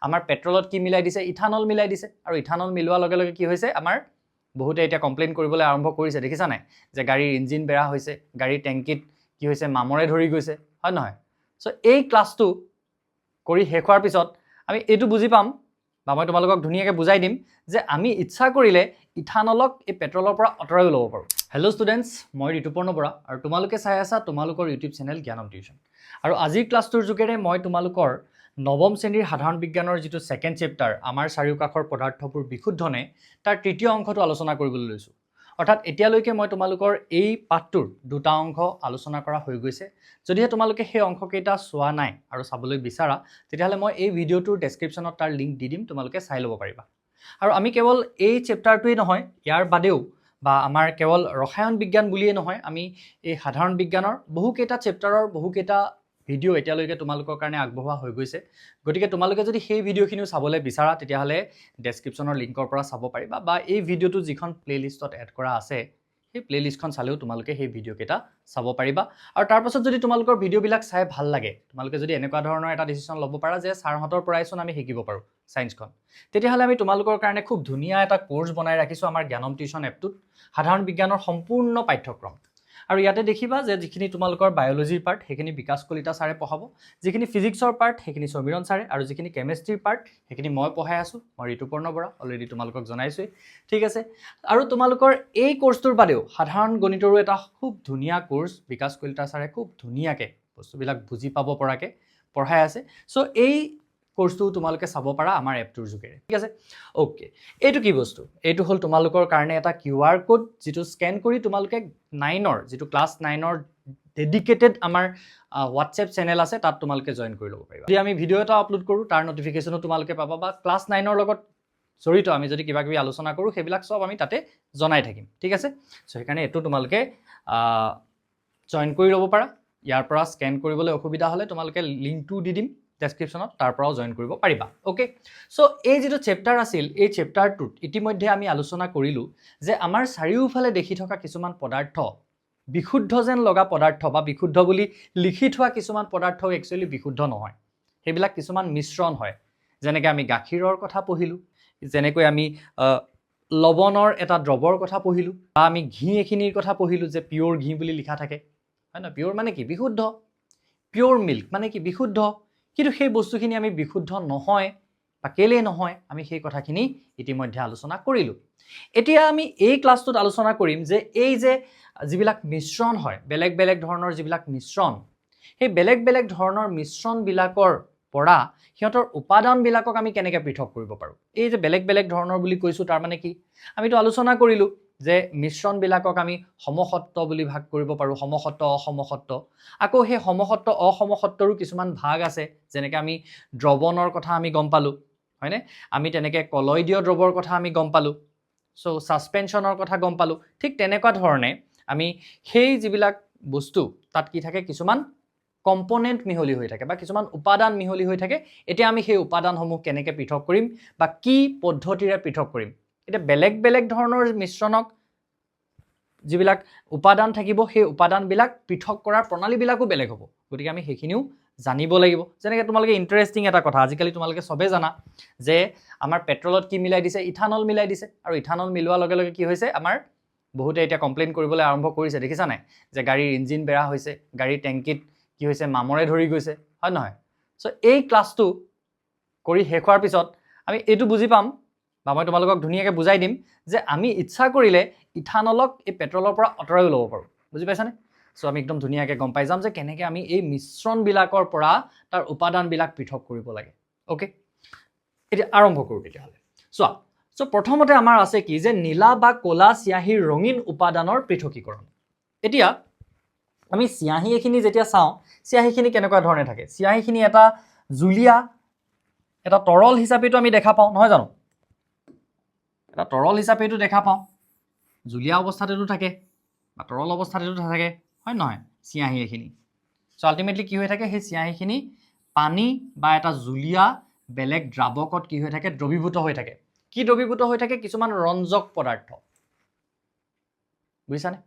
আমাৰ পেট্ৰলত কি মিলাই দিছে ইথানল মিলাই দিছে আৰু ইথানল মিলোৱাৰ লগে লগে কি হৈছে আমাৰ বহুতে এতিয়া কমপ্লেইন কৰিবলৈ আৰম্ভ কৰিছে দেখিছা নাই যে গাড়ীৰ ইঞ্জিন বেয়া হৈছে গাড়ীৰ টেংকিত কি হৈছে মামৰে ধৰি গৈছে হয় নহয় সো এই ক্লাছটো কৰি শেষ হোৱাৰ পিছত আমি এইটো বুজি পাম বা মই তোমালোকক ধুনীয়াকৈ বুজাই দিম যে আমি ইচ্ছা কৰিলে ইথানলক এই পেট্ৰলৰ পৰা আঁতৰাই ল'ব পাৰোঁ হেল্ল' ষ্টুডেণ্টছ মই ঋতুপৰ্ণ বৰা আৰু তোমালোকে চাই আছা তোমালোকৰ ইউটিউব চেনেল জ্ঞানম টিউশ্যন আৰু আজিৰ ক্লাছটোৰ যোগেৰে মই তোমালোকৰ নৱম শ্ৰেণীৰ সাধাৰণ বিজ্ঞানৰ যিটো ছেকেণ্ড চেপ্টাৰ আমাৰ চাৰিওকাষৰ পদাৰ্থবোৰ বিশুদ্ধনে তাৰ তৃতীয় অংশটো আলোচনা কৰিবলৈ লৈছোঁ অৰ্থাৎ এতিয়ালৈকে মই তোমালোকৰ এই পাঠটোৰ দুটা অংশ আলোচনা কৰা হৈ গৈছে যদিহে তোমালোকে সেই অংশকেইটা চোৱা নাই আৰু চাবলৈ বিচাৰা তেতিয়াহ'লে মই এই ভিডিঅ'টোৰ ডেছক্ৰিপশ্যনত তাৰ লিংক দি দিম তোমালোকে চাই ল'ব পাৰিবা আৰু আমি কেৱল এই চেপ্টাৰটোৱেই নহয় ইয়াৰ বাদেও বা আমাৰ কেৱল ৰসায়ন বিজ্ঞান বুলিয়ে নহয় আমি এই সাধাৰণ বিজ্ঞানৰ বহুকেইটা চেপ্টাৰৰ বহুকেইটা ভিডিঅ' এতিয়ালৈকে তোমালোকৰ কাৰণে আগবঢ়োৱা হৈ গৈছে গতিকে তোমালোকে যদি সেই ভিডিঅ'খিনিও চাবলৈ বিচাৰা তেতিয়াহ'লে ডেছক্ৰিপশ্যনৰ লিংকৰ পৰা চাব পাৰিবা বা এই ভিডিঅ'টো যিখন প্লেলিষ্টত এড কৰা আছে সেই প্লেলিষ্টখন চালেও তোমালোকে সেই ভিডিঅ'কেইটা চাব পাৰিবা আৰু তাৰ পাছত যদি তোমালোকৰ ভিডিঅ'বিলাক চাই ভাল লাগে তোমালোকে যদি এনেকুৱা ধৰণৰ এটা ডিচিশ্যন ল'ব পাৰা যে ছাৰহঁতৰ পৰাইচোন আমি শিকিব পাৰোঁ ছায়েন্সখন তেতিয়াহ'লে আমি তোমালোকৰ কাৰণে খুব ধুনীয়া এটা কোৰ্ছ বনাই ৰাখিছোঁ আমাৰ জ্ঞানম টিউশ্যন এপটোত সাধাৰণ বিজ্ঞানৰ সম্পূৰ্ণ পাঠ্যক্ৰম আৰু ইয়াতে দেখিবা যে যিখিনি তোমালোকৰ বায়'লজিৰ পাৰ্ট সেইখিনি বিকাশ কলিতা ছাৰে পঢ়াব যিখিনি ফিজিক্সৰ পাৰ্ট সেইখিনি সমীৰণ ছাৰে আৰু যিখিনি কেমেষ্ট্ৰিৰ পাৰ্ট সেইখিনি মই পঢ়াই আছোঁ মই ঋতুপৰ্ণ বৰা অলৰেডি তোমালোকক জনাইছোঁই ঠিক আছে আৰু তোমালোকৰ এই কোৰ্ছটোৰ বাদেও সাধাৰণ গণিতৰো এটা খুব ধুনীয়া কোৰ্ছ বিকাশ কলিতা ছাৰে খুব ধুনীয়াকৈ বস্তুবিলাক বুজি পাব পৰাকৈ পঢ়াই আছে চ' এই কোৰ্ছটো তোমালোকে চাব পাৰা আমাৰ এপটোৰ যোগেৰে ঠিক আছে ওকে এইটো কি বস্তু এইটো হ'ল তোমালোকৰ কাৰণে এটা QR কোড যিটো স্কেন কৰি তোমালোকে 9ৰ যিটো ক্লাছ 9ৰ ডেডিকেটেড আমাৰ হোৱাটছএপ চেনেল আছে তাত তোমালোকে জইন কৰি ল'ব পাৰিবা যদি আমি ভিডিঅ' এটা আপলোড কৰোঁ তাৰ নটিফিকেশ্যনো তোমালোকে পাবা বা ক্লাছ 9ৰ লগত জড়িত আমি যদি কিবা কিবি আলোচনা কৰোঁ সেইবিলাক চব আমি তাতে জনাই থাকিম ঠিক আছে চ' সেইকাৰণে এইটো তোমালোকে জইন কৰি ল'ব পাৰা ইয়াৰ পৰা স্কেন কৰিবলৈ অসুবিধা হ'লে তোমালোকে লিংকটো দি দিম ডেছক্ৰিপশ্যনত তাৰ পৰাও জইন কৰিব পাৰিবা ওকে চ' এই যিটো চেপ্টাৰ আছিল এই চেপ্টাৰটোত ইতিমধ্যে আমি আলোচনা কৰিলোঁ যে আমাৰ চাৰিওফালে দেখি থকা কিছুমান পদাৰ্থ বিশুদ্ধ যেন লগা পদাৰ্থ বা বিশুদ্ধ বুলি লিখি থোৱা কিছুমান পদাৰ্থ একচুৱেলি বিশুদ্ধ নহয় সেইবিলাক কিছুমান মিশ্ৰণ হয় যেনেকৈ আমি গাখীৰৰ কথা পঢ়িলোঁ যেনেকৈ আমি লৱণৰ এটা দ্ৰৱৰ কথা পঢ়িলোঁ বা আমি ঘি এখিনিৰ কথা পঢ়িলোঁ যে পিয়'ৰ ঘি বুলি লিখা থাকে হয় নহয় পিয়'ৰ মানে কি বিশুদ্ধ পিয়'ৰ মিল্ক মানে কি বিশুদ্ধ কিন্তু সেই বস্তুখিনি আমি বিশুদ্ধ নহয় বা কেলেই নহয় আমি সেই কথাখিনি ইতিমধ্যে আলোচনা কৰিলোঁ এতিয়া আমি এই ক্লাছটোত আলোচনা কৰিম যে এই যে যিবিলাক মিশ্ৰণ হয় বেলেগ বেলেগ ধৰণৰ যিবিলাক মিশ্ৰণ সেই বেলেগ বেলেগ ধৰণৰ মিশ্ৰণবিলাকৰ পৰা সিহঁতৰ উপাদানবিলাকক আমি কেনেকৈ পৃথক কৰিব পাৰোঁ এই যে বেলেগ বেলেগ ধৰণৰ বুলি কৈছোঁ তাৰ মানে কি আমিতো আলোচনা কৰিলোঁ যে মিশ্ৰণবিলাকক আমি সমসত্ব বুলি ভাগ কৰিব পাৰোঁ সমসত্ব অসমসত্ব আকৌ সেই সমসত্ব অসমসত্বৰো কিছুমান ভাগ আছে যেনেকৈ আমি দ্ৰৱণৰ কথা আমি গম পালোঁ হয়নে আমি তেনেকৈ কলয়ডীয় দ্ৰৱৰ কথা আমি গম পালোঁ চ' ছাছপেনশ্যনৰ কথা গম পালোঁ ঠিক তেনেকুৱা ধৰণে আমি সেই যিবিলাক বস্তু তাত কি থাকে কিছুমান কম্পনেণ্ট মিহলি হৈ থাকে বা কিছুমান উপাদান মিহলি হৈ থাকে এতিয়া আমি সেই উপাদানসমূহ কেনেকৈ পৃথক কৰিম বা কি পদ্ধতিৰে পৃথক কৰিম এতিয়া বেলেগ বেলেগ ধৰণৰ মিশ্ৰণক যিবিলাক উপাদান থাকিব সেই উপাদানবিলাক পৃথক কৰাৰ প্ৰণালীবিলাকো বেলেগ হ'ব গতিকে আমি সেইখিনিও জানিব লাগিব যেনেকৈ তোমালোকে ইণ্টাৰেষ্টিং এটা কথা আজিকালি তোমালোকে চবেই জানা যে আমাৰ পেট্ৰলত কি মিলাই দিছে ইথানল মিলাই দিছে আৰু ইথানল মিলোৱাৰ লগে লগে কি হৈছে আমাৰ বহুতে এতিয়া কমপ্লেইন কৰিবলৈ আৰম্ভ কৰিছে দেখিছা নাই যে গাড়ীৰ ইঞ্জিন বেয়া হৈছে গাড়ীৰ টেংকিত কি হৈছে মামৰে ধৰি গৈছে হয় নহয় চ' এই ক্লাছটো কৰি শেষ হোৱাৰ পিছত আমি এইটো বুজি পাম বা মই তোমালোকক ধুনীয়াকৈ বুজাই দিম যে আমি ইচ্ছা কৰিলে ইথানলক এই পেট্ৰলৰ পৰা আঁতৰাই ল'ব পাৰোঁ বুজি পাইছানে চ' আমি একদম ধুনীয়াকৈ গম পাই যাম যে কেনেকৈ আমি এই মিশ্ৰণবিলাকৰ পৰা তাৰ উপাদানবিলাক পৃথক কৰিব লাগে অ'কে এতিয়া আৰম্ভ কৰোঁ তেতিয়াহ'লে চোৱা চ' প্ৰথমতে আমাৰ আছে কি যে নীলা বা ক'লা চিয়াহীৰ ৰঙীন উপাদানৰ পৃথকীকৰণ এতিয়া আমি চিয়াহী এখিনি যেতিয়া চাওঁ চিয়াহীখিনি কেনেকুৱা ধৰণে থাকে চিয়াহীখিনি এটা জুলীয়া এটা তৰল হিচাপেতো আমি দেখা পাওঁ নহয় জানো এটা তৰল হিচাপেতো দেখা পাওঁ জুলীয়া অৱস্থাতেতো থাকে বা তৰল অৱস্থাতেতো থাকে হয় নহয় চিয়াহী এখিনি চ' আল্টিমেটলি কি হৈ থাকে সেই চিয়াহীখিনি পানী বা এটা জুলীয়া বেলেগ দ্ৰাৱকত কি হৈ থাকে দ্ৰৱীভূত হৈ থাকে কি দ্ৰৱীভূত হৈ থাকে কিছুমান ৰঞ্জক পদাৰ্থ বুজিছানে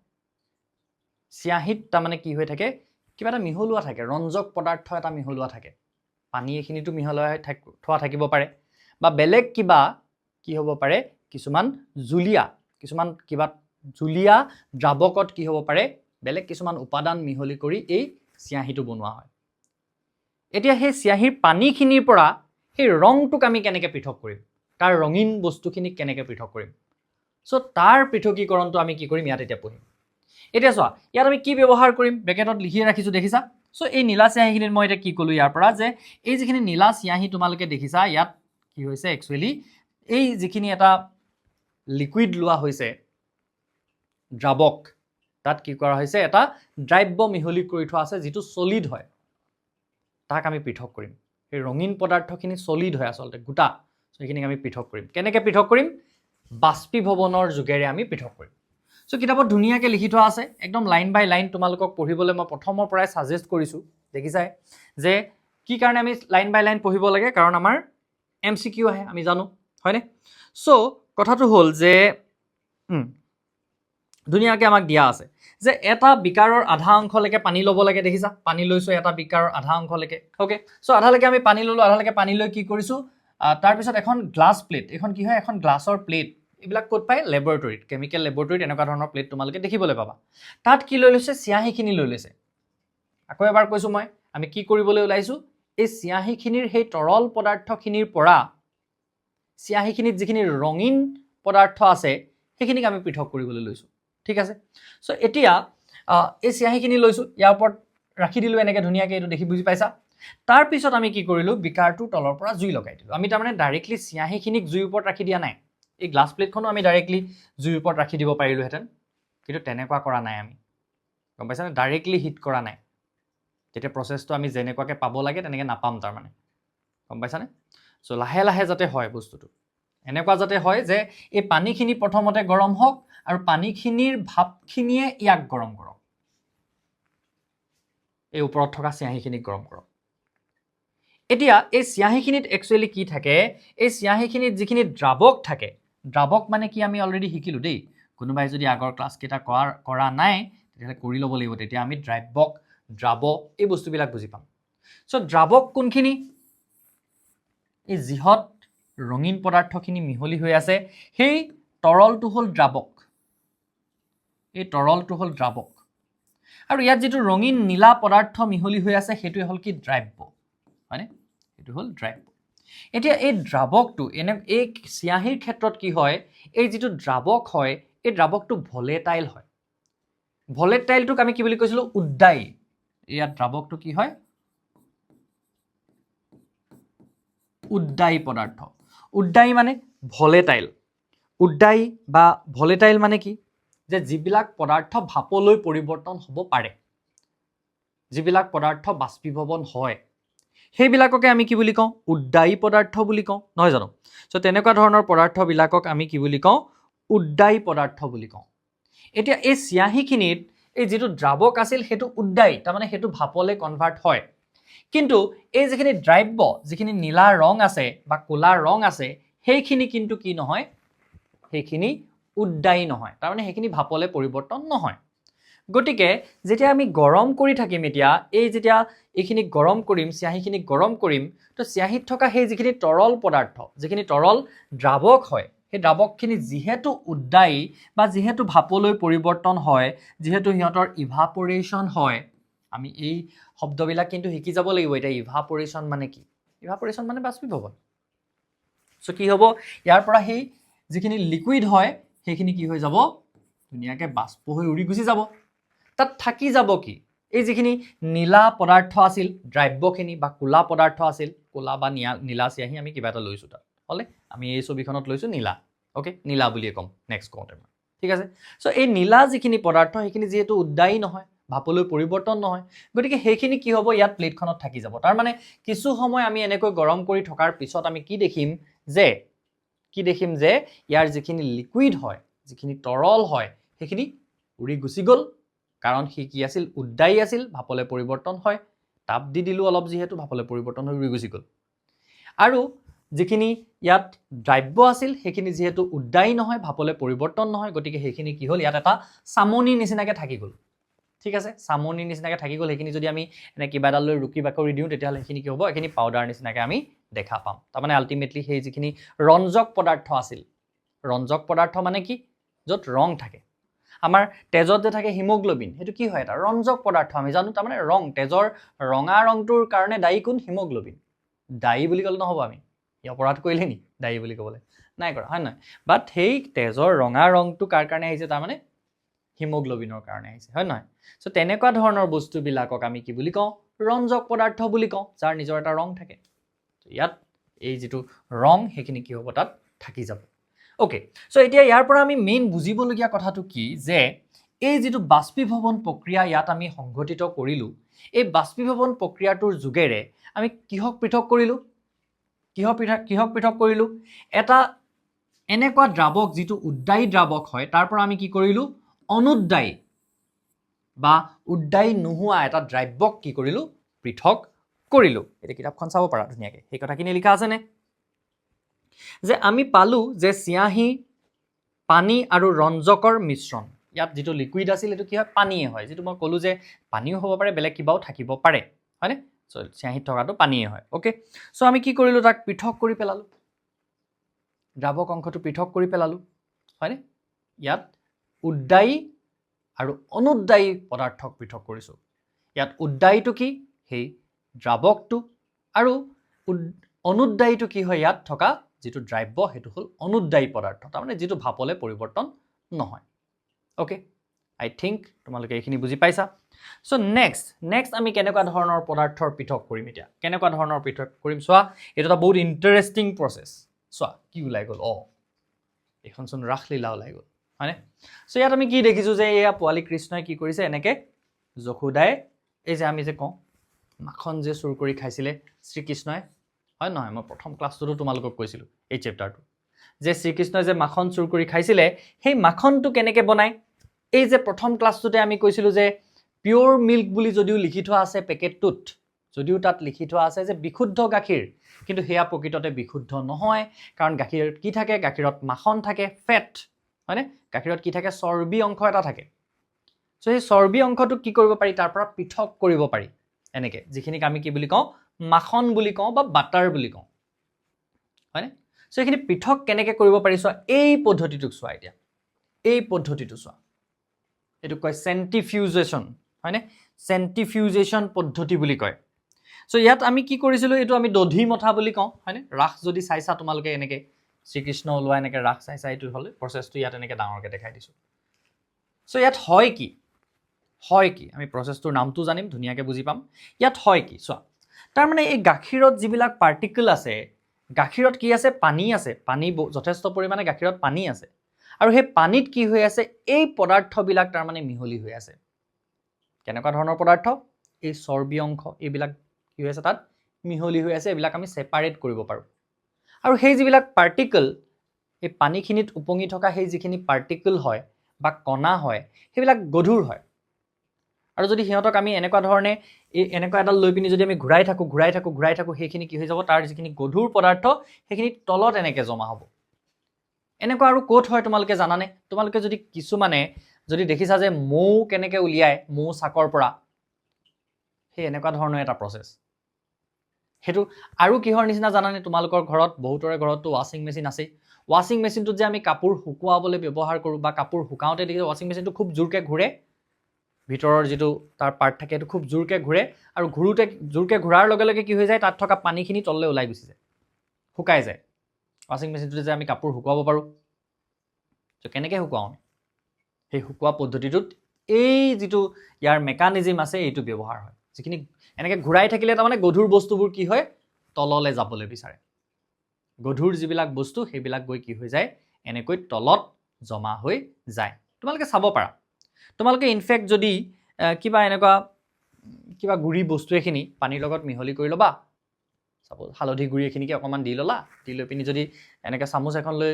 চিয়াহীত তাৰমানে কি হৈ থাকে কিবা এটা মিহলোৱা থাকে ৰঞ্জক পদাৰ্থ এটা মিহলোৱা থাকে পানী এইখিনিতো মিহলাই থোৱা থাকিব পাৰে বা বেলেগ কিবা কি হ'ব পাৰে কিছুমান জুলীয়া দ্ৰাৱকত কি হ'ব পাৰে বেলেগ কিছুমান উপাদান মিহলি কৰি এই চিয়াহীটো বনোৱা হয় এতিয়া সেই চিয়াহীৰ পানীখিনিৰ পৰা সেই ৰংটোক আমি কেনেকৈ পৃথক কৰিম তাৰ ৰঙীন বস্তুখিনিক কেনেকৈ পৃথক কৰিম সো তাৰ পৃথকীকৰণটো আমি কি কৰিম ইয়াত এতিয়া পঢ়িম এতিয়া চোৱা ইয়াত আমি কি ব্যৱহাৰ কৰিম ব্ৰেকেটত লিখি ৰাখিছো দেখিছা সো এই নীলা চিয়াহীখিনিত মই এতিয়া কি ক'লো ইয়াৰ পৰা যে এই যিখিনি নীলা চিয়াহী তোমালোকে দেখিছা ইয়াত কি হৈছে একচুৱেলি এই যিখিনি এটা লিকুইড লোৱা হৈছে দ্ৰাৱক তাত কি কৰা হৈছে এটা দ্ৰব্য মিহলি কৰি থোৱা আছে যিটো সলিড হয় তাক আমি পৃথক কৰিম এই ৰঙীন পদাৰ্থখিনি সলিড হয় আচলতে গোটা সেইখিনিক আমি পৃথক কৰিম কেনেকৈ পৃথক কৰিম বাষ্পীভৱনৰ যোগেৰে আমি পৃথক কৰিম সো কিতাপত ধুনীয়াকৈ লিখি থোৱা আছে একদম লাইন বাই লাইন তোমালোকক পঢ়িবলৈ মই প্ৰথমৰ পৰাই সাজেষ্ট কৰিছোঁ দেখিছাই যে কি কাৰণে আমি লাইন বাই লাইন পঢ়িব লাগে কাৰণ আমাৰ MCQ আহে আমি জানো হয়নে সো কথাটো হ'ল যে ধুনীয়াকৈ আমাক দিয়া আছে যে এটা বিকাৰৰ আধা অংশলৈকে পানী ল'ব লাগে দেখিছা পানী লৈছো এটা বিকাৰৰ আধা অংশলৈকে ওকে সো আধালৈকে আমি পানী ল'লো আধালৈকে পানী লৈ কি কৰিছোঁ তাৰপিছত এখন গ্লাছ প্লেট এখন কি হয় এখন গ্লাছৰ প্লেট এইবিলাক ক'ত পায় লেবৰেটৰীত কেমিকেল লেবৰেটৰীত এনেকুৱা ধৰণৰ প্লেট তোমালোকে দেখিবলৈ পাবা তাত কি লৈ লৈছে চিয়াহীখিনি লৈ লৈছে আকৌ এবাৰ কৈছোঁ মই আমি কি কৰিবলৈ ওলাইছোঁ এই চিয়াহীখিনিৰ সেই তৰল পদাৰ্থখিনিৰ পৰা চিয়াহীখিনিত যিখিনি ৰঙীন পদাৰ্থ আছে সেইখিনিক আমি পৃথক কৰিবলৈ লৈছোঁ ঠিক আছে সো এতিয়া এই চিয়াহীখিনি লৈছোঁ ইয়াৰ ওপৰত ৰাখি দিলোঁ এনেকৈ ধুনীয়াকৈ এইটো দেখি বুজি পাইছা তাৰপিছত আমি কি কৰিলোঁ বিকাৰটোৰ তলৰ পৰা জুই লগাই দিলোঁ আমি তাৰমানে ডাইৰেক্টলি চিয়াহীখিনিক জুইৰ ওপৰত ৰাখি দিয়া নাই এই গ্লাছ প্লেটখনো আমি ডাইৰেক্টলি জুইৰ ওপৰত ৰাখি দিব পাৰিলোহেঁতেন কিন্তু তেনেকুৱা কৰা নাই আমি গম পাইছানে ডাইৰেক্টলি হিট কৰা নাই তেতিয়া প্ৰচেছটো আমি যেনেকুৱাকৈ পাব লাগে তেনেকৈ নাপাম তাৰমানে গম পাইছানে সো লাহে লাহে যাতে হয় বস্তুটো এনেকুৱা যাতে হয় যে এই পানীখিনি প্ৰথমতে গৰম হওক আৰু পানীখিনিৰ ভাপখিনিয়ে ইয়াক গৰম কৰক এই ওপৰত থকা চিয়াহীখিনিক গৰম কৰক এতিয়া এই চিয়াহীখিনিত একচুৱেলি কি থাকে এই চিয়াহীখিনিত যিখিনি দ্ৰাৱক থাকে দ্ৰাৱক মানে কি আমি অলৰেডি শিকিলোঁ দেই কোনোবাই যদি আগৰ ক্লাছকেইটা কৰা নাই তেতিয়াহ'লে কৰি ল'ব লাগিব তেতিয়া আমি দ্ৰাৱ এই বস্তুবিলাক বুজি পাম সো দ্ৰাৱক কোনখিনি এই যিহত ৰঙীন পদাৰ্থখিনি মিহলি হৈ আছে সেই তৰলটো হ'ল দ্ৰাৱক এই তৰলটো হ'ল দ্ৰাৱক আৰু ইয়াত যিটো ৰঙীন নীলা পদাৰ্থ মিহলি হৈ আছে সেইটোৱে হ'ল কি দ্ৰব্য হয়নে এইটো হ'ল দ্ৰব্য এতিয়া এই দ্ৰাৱকটো এই চিয়াহীৰ ক্ষেত্ৰত কি হয় এই যিটো দ্ৰাৱক হয় এই দ্ৰাৱকটো ভলেটাইল হয় ভলেটাইলটোক আমি কি বুলি কৈছিলোঁ উদ্দায়ী ইয়াত দ্ৰাৱকটো কি হয় উদ্দায়ী পদাৰ্থ উদ্দায়ী মানে ভলেটাইল উদ্দায়ী বা ভলেটাইল মানে কি যে যিবিলাক পদাৰ্থ ভাপলৈ পৰিৱৰ্তন হ'ব পাৰে যিবিলাক পদাৰ্থ বাষ্পীভৱন হয় সেইবিলাককে আমি কি বুলি কওঁ উদ্দায়ী পদাৰ্থ বুলি কওঁ নহয় জানো সো তেনেকুৱা ধৰণৰ পদাৰ্থবিলাকক আমি কি বুলি কওঁ উদ্দায়ী পদাৰ্থ বুলি কওঁ এতিয়া এই চিয়াহীখিনিত এই যিটো দ্ৰাৱক আছিল সেইটো উদ্দায়ী তাৰমানে সেইটো ভাপলৈ কনভাৰ্ট হয় কিন্তু এই যিখিনি দ্ৰব্য যিখিনি নীলা ৰং আছে বা ক'লা ৰং আছে সেইখিনি কিন্তু কি নহয় সেইখিনি উদ্দায়ী নহয় তাৰমানে সেইখিনি ভাপলৈ পৰিৱৰ্তন নহয় গতিকে যেতিয়া আমি গৰম কৰি থাকিম এতিয়া এই যেতিয়া এইখিনি গৰম কৰিম চিয়াহীখিনিক গৰম কৰিম তো চিয়াহীত থকা সেই যিখিনি তৰল পদাৰ্থ যিখিনি তৰল দ্ৰাৱক হয় সেই দ্ৰাৱকখিনি যিহেতু উদ্দায়ী বা যিহেতু ভাপলৈ পৰিৱৰ্তন হয় যিহেতু সিহঁতৰ ইভাপৰেশ্যন হয় আমি এই শব্দবিলাক কিন্তু শিকি যাব লাগিব এতিয়া ইভাপৰেশ্যন মানে কি ইভাপৰেশ্যন মানে বাষ্পীভৱন সো কি হ'ব ইয়াৰ পৰা সেই যিখিনি লিকুইড হয় সেইখিনি কি হৈ যাব ধুনীয়াকৈ বাষ্প হৈ উৰি গুচি যাব তাত থাকি যাব কি এই যিখিনি নীলা পদাৰ্থ আছিল দ্ৰব্যখিনি বা ক'লা পদাৰ্থ আছিল ক'লা বা নীলা চিয়াহী আমি কিবা এটা লৈছোঁ তাত হ'লে আমি এই ছবিখনত লৈছোঁ নীলা অ'কে নীলা বুলিয়ে ক'ম নেক্সট কওঁতে মই ঠিক আছে সো এই নীলা যিখিনি পদাৰ্থ সেইখিনি যিহেতু উদ্দায়ী নহয় ভাপলৈ পৰিৱৰ্তন নহয় গতিকে সেইখিনি কি হ'ব ইয়াত প্লেটখনত থাকি যাব তাৰমানে কিছু সময় আমি এনেকৈ গৰম কৰি থকাৰ পিছত আমি কি দেখিম যে ইয়াৰ যিখিনি লিকুইড হয় যিখিনি তৰল হয় সেইখিনি উৰি গুচি গ'ল কাৰণ সি কি আছিল উদ্দায়ী আছিল ভাপলৈ পৰিৱৰ্তন হয় তাপ দি দিলোঁ অলপ যিহেতু ভাপলৈ পৰিৱৰ্তন হৈ উৰি গুচি গ'ল আৰু যিখিনি ইয়াত দ্ৰব্য আছিল সেইখিনি যিহেতু উদ্দায়ী নহয় ভাপলৈ পৰিৱৰ্তন নহয় গতিকে সেইখিনি কি হ'ল ইয়াত এটা চামনি নিচিনাকৈ থাকি গ'ল ঠিক আছে চামনি নিচিনাকৈ থাকি গ'ল সেইখিনি যদি আমি এনে কিবা এডাল লৈ ৰুকি বাকৰি দিওঁ তেতিয়াহ'লে সেইখিনি কি হ'ব এইখিনি পাউডাৰ নিচিনাকৈ আমি দেখা পাম তাৰমানে আল্টিমেটলি সেই যিখিনি ৰঞ্জক পদাৰ্থ আছিল ৰঞ্জক পদাৰ্থ মানে কি য'ত ৰং থাকে আমাৰ তেজত যে থাকে হিমোগ্লোবিন সেইটো কি হয় এটা ৰঞ্জক পদাৰ্থ আমি জানো তাৰমানে ৰং তেজৰ ৰঙা ৰংটোৰ কাৰণে দায়ী কোন হিমোগ্লোবিন দায়ী বুলি ক'লে নহ'ব আমি ই অপৰাধ কৰিলে নি দায়ী বুলি ক'বলৈ নাই কৰা হয় নহয় বাট সেই তেজৰ ৰঙা ৰংটো কাৰ কাৰণে আহিছে তাৰমানে হিমোগ্লোবিনৰ কাৰণে আহিছে হয় নহয় সো তেনেকুৱা ধৰণৰ বস্তুবিলাকক আমি কি বুলি কওঁ ৰঞ্জক পদাৰ্থ বুলি কওঁ যাৰ নিজৰ এটা ৰং থাকে ইয়াত এই যিটো ৰং সেইখিনি কি হ'ব তাত থাকি যাব ওকে সো এতিয়া ইয়াৰ পৰা আমি মেইন বুজিবলগীয়া কথাটো কি যে এই যিটো বাষ্পীভৱন প্ৰক্ৰিয়া ইয়াত আমি সংঘটিত কৰিলোঁ এই বাষ্পীভৱন প্ৰক্ৰিয়াটোৰ যোগেৰে আমি কিহক পৃথক কৰিলোঁ কিহক পৃথক কৰিলোঁ এটা এনেকুৱা দ্ৰাৱক যিটো উদ্দায়ী দ্ৰাৱক হয় তাৰ পৰা আমি কি কৰিলোঁ অনুদ্দায়ী বা উদ্দায়ী নোহোৱা এটা দ্ৰব্যক কি কৰিলোঁ পৃথক কৰিলোঁ এতিয়া কিতাপখন চাব পাৰা ধুনীয়াকৈ সেই কথাখিনি লিখা আছেনে যে আমি পালোঁ যে চিয়াহী পানী আৰু ৰঞ্জকৰ মিশ্ৰণ ইয়াত যিটো লিকুইড আছিল সেইটো কি হয় পানীয়ে হয় যিটো মই ক'লোঁ যে পানীও হ'ব পাৰে বেলেগ কিবাও থাকিব পাৰে হয়নে চ' চিয়াহীত থকাটো পানীয়ে হয় অ'কে চ' আমি কি কৰিলোঁ তাক পৃথক কৰি পেলালোঁ দ্ৰাৱক অংশটো পৃথক কৰি পেলালোঁ হয়নে ইয়াত উদ্দায়ী আৰু অনুদ্দায়ী পদাৰ্থক পৃথক কৰিছোঁ ইয়াত উদ্দায়ীটো কি সেই দ্ৰাৱকটো আৰু অনুদ্দায়ীটো কি হয় ইয়াত থকা যিটো দ্ৰব্য সেইটো হ'ল অনুদ্দায়ী পদাৰ্থ তাৰমানে যিটো ভাপলৈ পৰিৱৰ্তন নহয় ওকে আই থিংক তোমালোকে এইখিনি বুজি পাইছা চ' নেক্সট আমি কেনেকুৱা ধৰণৰ পদাৰ্থৰ পৃথক কৰিম এতিয়া কেনেকুৱা ধৰণৰ পৃথক কৰিম চোৱা এইটো এটা বহুত ইণ্টাৰেষ্টিং প্ৰচেছ চোৱা কি ওলাই গ'ল এইখনচোন ৰাসলীলা ওলাই গ'ল হয়নে চ' ইয়াত আমি কি দেখিছোঁ যে এয়া পোৱালী কৃষ্ণই কি কৰিছে এনেকৈ যশোদাই এই যে আমি যে কওঁ মাখন যে চুৰ কৰি খাইছিলে শ্ৰীকৃষ্ণই হয় নহয় মই প্ৰথম ক্লাছটোতো তোমালোকক কৈছিলোঁ এই চেপ্টাৰটো যে শ্ৰীকৃষ্ণই যে মাখন চুৰ কৰি খাইছিলে সেই মাখনটো কেনেকৈ বনায় এই যে প্ৰথম ক্লাছটোতে আমি কৈছিলোঁ যে পিয়'ৰ মিল্ক বুলি যদিও লিখি থোৱা আছে পেকেটটোত যদিও তাত লিখি থোৱা আছে যে বিশুদ্ধ গাখীৰ কিন্তু সেয়া প্ৰকৃততে বিশুদ্ধ নহয় কাৰণ গাখীৰত কি থাকে গাখীৰত মাখন থাকে ফেট হয়নে গাখীৰত কি থাকে চৰ্বি অংশ এটা থাকে চ' সেই চৰ্বি অংশটোক কি কৰিব পাৰি তাৰ পৰা পৃথক কৰিব পাৰি এনেকৈ যিখিনিক আমি কি বুলি কওঁ মাখন বুলি কওঁ বা বাটাৰ বুলি কওঁ হয়নে চ' এইখিনি পৃথক কেনেকৈ কৰিব পাৰি চোৱা এই পদ্ধতিটোক চোৱা এতিয়া এই পদ্ধতিটো চোৱা এইটোক কয় চেণ্ট্ৰিফিউজেশ্যন হয়নে চেণ্ট্ৰিফিউজেশ্যন পদ্ধতি বুলি কয় চ' ইয়াত আমি কি কৰিছিলোঁ এইটো আমি দধি মথা বুলি কওঁ হয়নে ৰাস যদি চাইছা তোমালোকে এনেকৈ শ্ৰীকৃষ্ণ ওলোৱা এনেকৈ ৰাস চাইছা এইটো হ'লে প্ৰচেছটো ইয়াত এনেকৈ ডাঙৰকৈ দেখাই দিছোঁ চ' ইয়াত হয় কি আমি প্ৰচেছটোৰ নামটো জানিম ধুনীয়াকৈ বুজি পাম ইয়াত হয় কি চোৱা তাৰমানে এই গাখীৰত যিবিলাক পাৰ্টিকল আছে গাখীৰত কি আছে পানী যথেষ্ট পৰিমাণে গাখীৰত পানী আছে আৰু সেই পানীত কি হৈ আছে এই পদাৰ্থবিলাক তাৰমানে মিহলি হৈ আছে কেনেকুৱা ধৰণৰ পদাৰ্থ এই চৰ্বি অংশ এইবিলাক কি হৈ আছে তাত মিহলি হৈ আছে এইবিলাক আমি ছেপাৰেট কৰিব পাৰোঁ আৰু সেই যিবিলাক পাৰ্টিকল এই পানীখিনিত উপঙি থকা সেই যিখিনি পাৰ্টিকল হয় বা কণা হয় সেইবিলাক গধুৰ হয় আৰু যদি সিহঁতক আমি এনেকুৱা ধৰণে এনেকুৱা এডাল লৈ পিনি যদি আমি ঘূৰাই থাকোঁ সেইখিনি কি হৈ যাব তাৰ যিখিনি গধুৰ পদাৰ্থ সেইখিনি তলত এনেকৈ জমা হ'ব এনেকুৱা আৰু ক'ত হয় তোমালোকে জানানে তোমালোকে যদি কিছুমানে যদি দেখিছা যে মৌ কেনেকৈ উলিয়ায় মৌ চাকৰ পৰা সেই এনেকুৱা ধৰণৰ এটা প্ৰচেছ সেইটো আৰু কিহৰ নিচিনা জানানে তোমালোকৰ ঘৰত বহুতৰে ঘৰততো ৱাশ্বিং মেচিন আছে ৱাশ্বিং মেচিনটোত যে আমি কাপোৰ শুকুৱাবলৈ ব্যৱহাৰ কৰোঁ বা কাপোৰ শুকাওঁতে দেখিছোঁ ৱাশ্বিং মেচিনটো খুব জোৰকৈ ঘূৰে ভিতৰৰ যিটো তাৰ পাৰ্ট থাকে সেইটো খুব জোৰকৈ ঘূৰে আৰু জোৰকৈ ঘূৰাৰ লগে লগে কি হৈ যায় তাত থকা পানীখিনি তললৈ ওলাই গুচি যায় শুকাই যায় ৱাশ্বিং মেচিনটোতে যে আমি কাপোৰ শুকুৱাব পাৰোঁ ত' কেনেকৈ শুকুৱাওঁ সেই শুকোৱা পদ্ধতিটোত এই যিটো ইয়াৰ মেকানিজিম আছে এইটো ব্যৱহাৰ হয় যিখিনি এনেকৈ ঘূৰাই থাকিলে তাৰমানে গধুৰ বস্তুবোৰ কি হয় তললৈ যাবলৈ বিচাৰে গধুৰ যিবিলাক বস্তু সেইবিলাক গৈ কি হৈ যায় এনেকৈ তলত জমা হৈ যায় তোমালোকে চাব পাৰা তোমালোকে ইনফেক্ট যদি কিবা এনেকুৱা কিবা গুড়ি বস্তু এখিনি পানীৰ লগত মিহলি কৰি ল'বা চাপ'জ হালধি গুড়ি এখিনিকে অকণমান দি ল'লা দি লৈ পিনি যদি এনেকৈ চামুচ এখন লৈ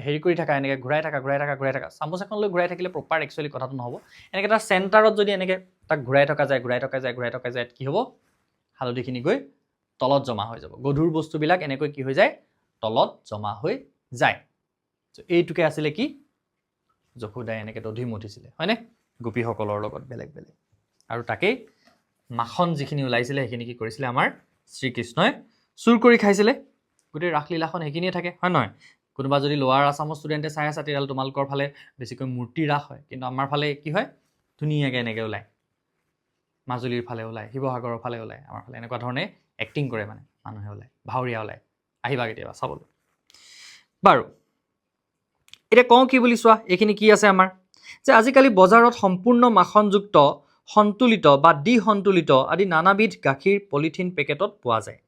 হেৰি কৰি থাকা এনেকৈ ঘূৰাই থাকা চামুচ এখন লৈ ঘূৰাই থাকিলে প্ৰপাৰ একচুৱেলি কথাটো নহ'ব এনেকৈ তাৰ চেণ্টাৰত যদি এনেকৈ তাক ঘূৰাই থকা যায় কি হ'ব হালধিখিনি গৈ তলত জমা হৈ যাব গধুৰ বস্তুবিলাক এনেকৈ কি হৈ যায় তলত জমা হৈ যায় এইটোকে আছিলে কি যশোদাই এনেকৈ দধি মঠিছিলে হয়নে গোপীসকলৰ লগত বেলেগ বেলেগ আৰু তাকেই মাখন যিখিনি ওলাইছিলে সেইখিনি কি কৰিছিলে আমাৰ শ্ৰীকৃষ্ণই চুৰ কৰি খাইছিলে গোটেই ৰাসলীলাখন সেইখিনিয়ে থাকে হয় নহয় কোনোবা যদি লোৱাৰ আছামৰ ষ্টুডেণ্টে চাই আছে তেতিয়াহ'লে তোমালোকৰ ফালে বেছিকৈ মূৰ্তি ৰাস হয় কিন্তু আমাৰ ফালে কি হয় ধুনীয়াকৈ এনেকৈ ওলায় মাজুলীৰ ফালে ওলায় শিৱসাগৰৰ ফালে ওলায় আমাৰ ফালে এনেকুৱা ধৰণে এক্টিং কৰে মানে মানুহে ওলায় ভাৱৰীয়া ওলায় আহিবা কেতিয়াবা চাবলৈ বাৰু এতিয়া কওঁ কি বুলি চোৱা এইখিনি কি আছে আমাৰ যে আজিকালি বজাৰত সম্পূৰ্ণ মাখনযুক্ত সন্তুলিত বা ডিসন্তুলিত আদি নানাবিধ গাখীৰ পলিথিন পেকেটত পোৱা যায়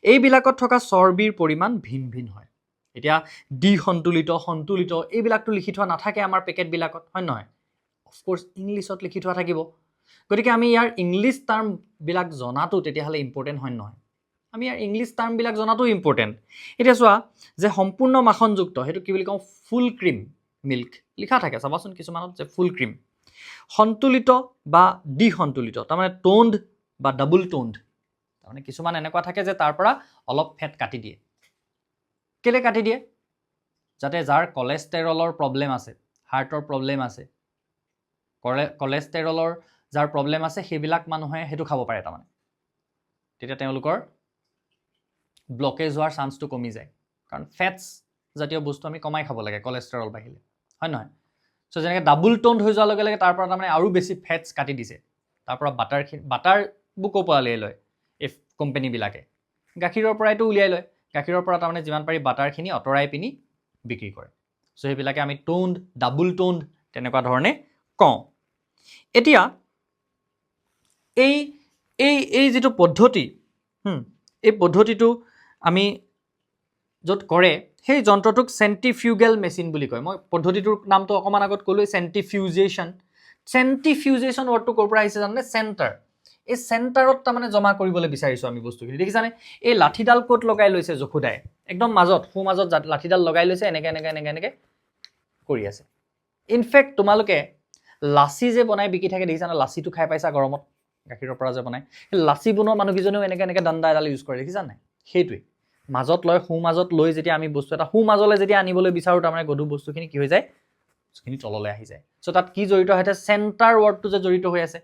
এইবিলাকত থকা চৰ্বিৰ পৰিমাণ ভিন ভিন হয় এতিয়া ডিসন্তুলিত সন্তুলিত এইবিলাকতো লিখি থোৱা নাথাকে আমাৰ পেকেটবিলাকত হয় নহয় অফক'ৰ্ছ ইংলিছত লিখি থোৱা থাকিব গতিকে আমি ইয়াৰ ইংলিছ টাৰ্মবিলাক জনাটো তেতিয়াহ'লে ইম্পৰ্টেণ্ট হয় নহয় আমি ইয়াৰ ইংলিছ টাৰ্মবিলাক জনাটো ইম্পৰ্টেণ্ট এতিয়া চোৱা যে সম্পূৰ্ণ মাখনযুক্ত সেইটো কি বুলি কওঁ ফুল ক্ৰীম মিল্ক লিখা থাকে চাবাচোন কিছুমানত যে ফুল ক্ৰীম সন্তুলিত বা ডিসন্তুলিত তাৰমানে টোন্ড বা ডাবল টোন্ড তাৰমানে কিছুমান এনেকুৱা থাকে যে তাৰ পৰা অলপ ফেট কাটি দিয়ে কেলে কাটি দিয়ে যাতে যাৰ কলেষ্টৰলৰ প্ৰব্লেম আছে হাৰ্টৰ প্ৰব্লেম আছে কলেষ্টৰলৰ যাৰ প্ৰব্লেম আছে সেইবিলাক মানুহে সেইটো খাব পাৰে তাৰমানে তেতিয়া তেওঁলোকৰ ব্লকেজ হোৱাৰ চান্সটো কমি যায় কাৰণ ফেটছ জাতীয় বস্তু আমি কমাই খাব লাগে কলেষ্টৰল বাঢ়িলে হয় নহয় চ' যেনেকৈ ডাবল টোন্ড হৈ যোৱাৰ লগে লগে তাৰ পৰা তাৰমানে আৰু বেছি ফেটছ কাটি দিছে তাৰ পৰা বাটাৰবোৰ ক'ৰ পৰা উলিয়াই লয় এই কোম্পেনীবিলাকে গাখীৰৰ পৰাইতো উলিয়াই লয় গাখীৰৰ পৰা তাৰমানে যিমান পাৰি বাটাৰখিনি আঁতৰাই পিনি বিক্ৰী কৰে চ' সেইবিলাকে আমি টোন্ড ডাবল টোন্ড তেনেকুৱা ধৰণে কওঁ এতিয়া এই যিটো পদ্ধতি এই পদ্ধতিটো আমি য'ত কৰে সেই যন্ত্ৰটোক চেণ্ট্ৰিফিউগেল মেচিন বুলি কয় মই পদ্ধতিটোৰ নামটো অকণমান আগত ক'লোৱেই চেণ্ট্ৰিফিউজেশ্যন ৱৰ্ডটো ক'ৰ পৰা আহিছে জানে চেণ্টাৰ এই চেণ্টাৰত তাৰমানে জমা কৰিবলৈ বিচাৰিছোঁ আমি বস্তুখিনি দেখিছানে এই লাঠিডাল ক'ত লগাই লৈছে যশোদাই একদম মাজত সোঁমাজত লাঠিডাল লগাই লৈছে এনেকৈ কৰি আছে ইনফেক্ট তোমালোকে লাচি যে বনাই বিকি থাকে দেখিছানে লাচিটো খাই পাইছা গৰমত গাখীৰৰ পৰা যে বনায় সেই লাচি বনোৱা মানুহকেইজনেও এনেকৈ দাণ্ডা এডাল ইউজ কৰে দেখিছা নাই সেইটোৱেই মাজত লয় সোঁমাজত লৈ যেতিয়া আমি বস্তু এটা সোঁমাজলৈ যেতিয়া আনিবলৈ বিচাৰোঁ তাৰমানে গধুৰ বস্তুখিনি কি হৈ যায় বস্তুখিনি তললৈ আহি যায় চ' তাত কি জড়িত হৈ আছে চেণ্টাৰ ৱৰ্ডটো যে জড়িত হৈ আছে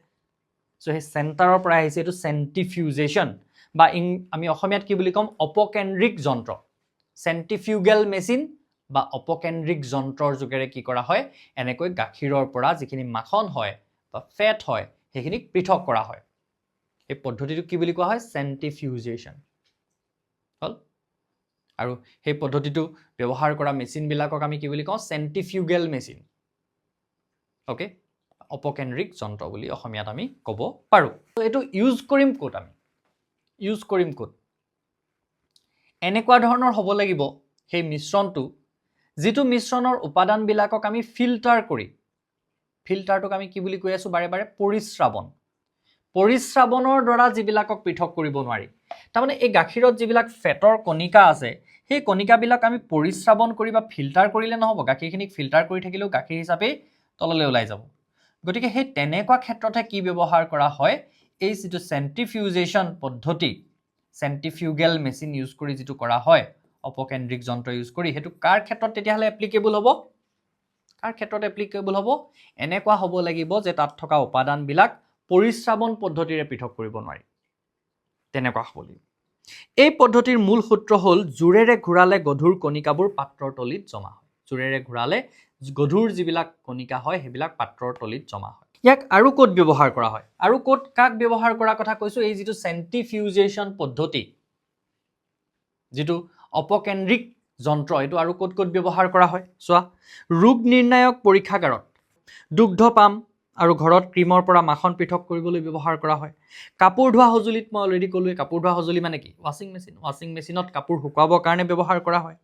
চ' সেই চেণ্টাৰৰ পৰা আহিছে এইটো চেণ্ট্ৰিফিউজেশ্যন বা আমি অসমীয়াত কি বুলি ক'ম অপকেন্দ্ৰিক যন্ত্ৰ চেণ্ট্ৰিফিউগেল মেচিন বা অপকেন্দ্ৰিক যন্ত্ৰৰ যোগেৰে কি কৰা হয় এনেকৈ গাখীৰৰ পৰা যিখিনি মাখন হয় বা ফেট হয় সেইখিনিক পৃথক কৰা হয় এই পদ্ধতিটোক কি বুলি কোৱা হয় চেণ্ট্ৰিফিউজেশ্যন হ'ল আৰু সেই পদ্ধতিটো ব্যৱহাৰ কৰা মেচিনবিলাকক আমি কি বুলি কওঁ চেণ্ট্ৰিফিউগেল মেচিন অ'কে অপকেন্দ্ৰিক যন্ত্ৰ বুলি অসমীয়াত আমি ক'ব পাৰোঁ এইটো ইউজ কৰিম ক'ত এনেকুৱা ধৰণৰ হ'ব লাগিব সেই মিশ্ৰণটো যিটো মিশ্ৰণৰ উপাদানবিলাকক আমি ফিল্টাৰটোক আমি কি বুলি কৈ আছোঁ বাৰে বাৰে পৰিশ্ৰাৱণৰ দ্বাৰা যিবিলাকক পৃথক কৰিব নোৱাৰি তাৰমানে এই গাখীৰত যিবিলাক ফেটৰ কণিকা আছে সেই কণিকাবিলাক আমি পৰিশ্ৰাৱণ কৰি বা ফিল্টাৰ কৰিলে নহ'ব গাখীৰখিনিক ফিল্টাৰ কৰি থাকিলেও গাখীৰ হিচাপে তললৈ ওলাই যাব গতিকে সেই তেনেকুৱা ক্ষেত্ৰতে কি ব্যৱহাৰ কৰা হয় এই যিটো চেণ্ট্ৰিফিউজেশ্যন পদ্ধতি চেণ্ট্ৰিফিউগেল মেচিন ইউজ কৰি যিটো কৰা হয় অপকেন্দ্ৰিক যন্ত্ৰ ইউজ কৰি সেইটো কাৰ ক্ষেত্ৰত তেতিয়াহ'লে এপ্লিকেবল হ'ব এনেকুৱা হ'ব লাগিব যে তাত থকা উপাদানবিলাক পৰিশ্ৰাৱণ পদ্ধতিৰে পৃথক কৰিব নোৱাৰি তেনেকুৱা হ'ব লাগিব এই পদ্ধতিৰ মূল সূত্ৰ হ'ল জোৰেৰে ঘূৰালে গধুৰ কণিকাবোৰ পাত্ৰৰ তলিত জমা হয় জোৰেৰে ঘূৰালে গধুৰ যিবিলাক কণিকা হয় সেইবিলাক পাত্ৰৰ তলিত জমা হয় ইয়াক আৰু ক'ত ব্যৱহাৰ কৰা হয় আৰু ক'ত কাক ব্যৱহাৰ কৰাৰ কথা কৈছোঁ এই যিটো চেণ্ট্ৰিফিউজেশ্যন পদ্ধতি যিটো অপকেন্দ্ৰিক যন্ত্ৰ এইটো আৰু ক'ত ব্যৱহাৰ কৰা হয় চোৱা ৰোগ নিৰ্ণায়ক পৰীক্ষাগাৰত দুগ্ধ পাম আৰু ঘৰত ক্ৰীমৰ পৰা মাখন পৃথক কৰিবলৈ ব্যৱহাৰ কৰা হয় কাপোৰ ধোৱা সঁজুলিত মই অলৰেডি ক'লোৱেই কাপোৰ ধোৱা সঁজুলি মানে কি ৱাশ্বিং মেচিনত কাপোৰ শুকুৱাবৰ কাৰণে ব্যৱহাৰ কৰা হয়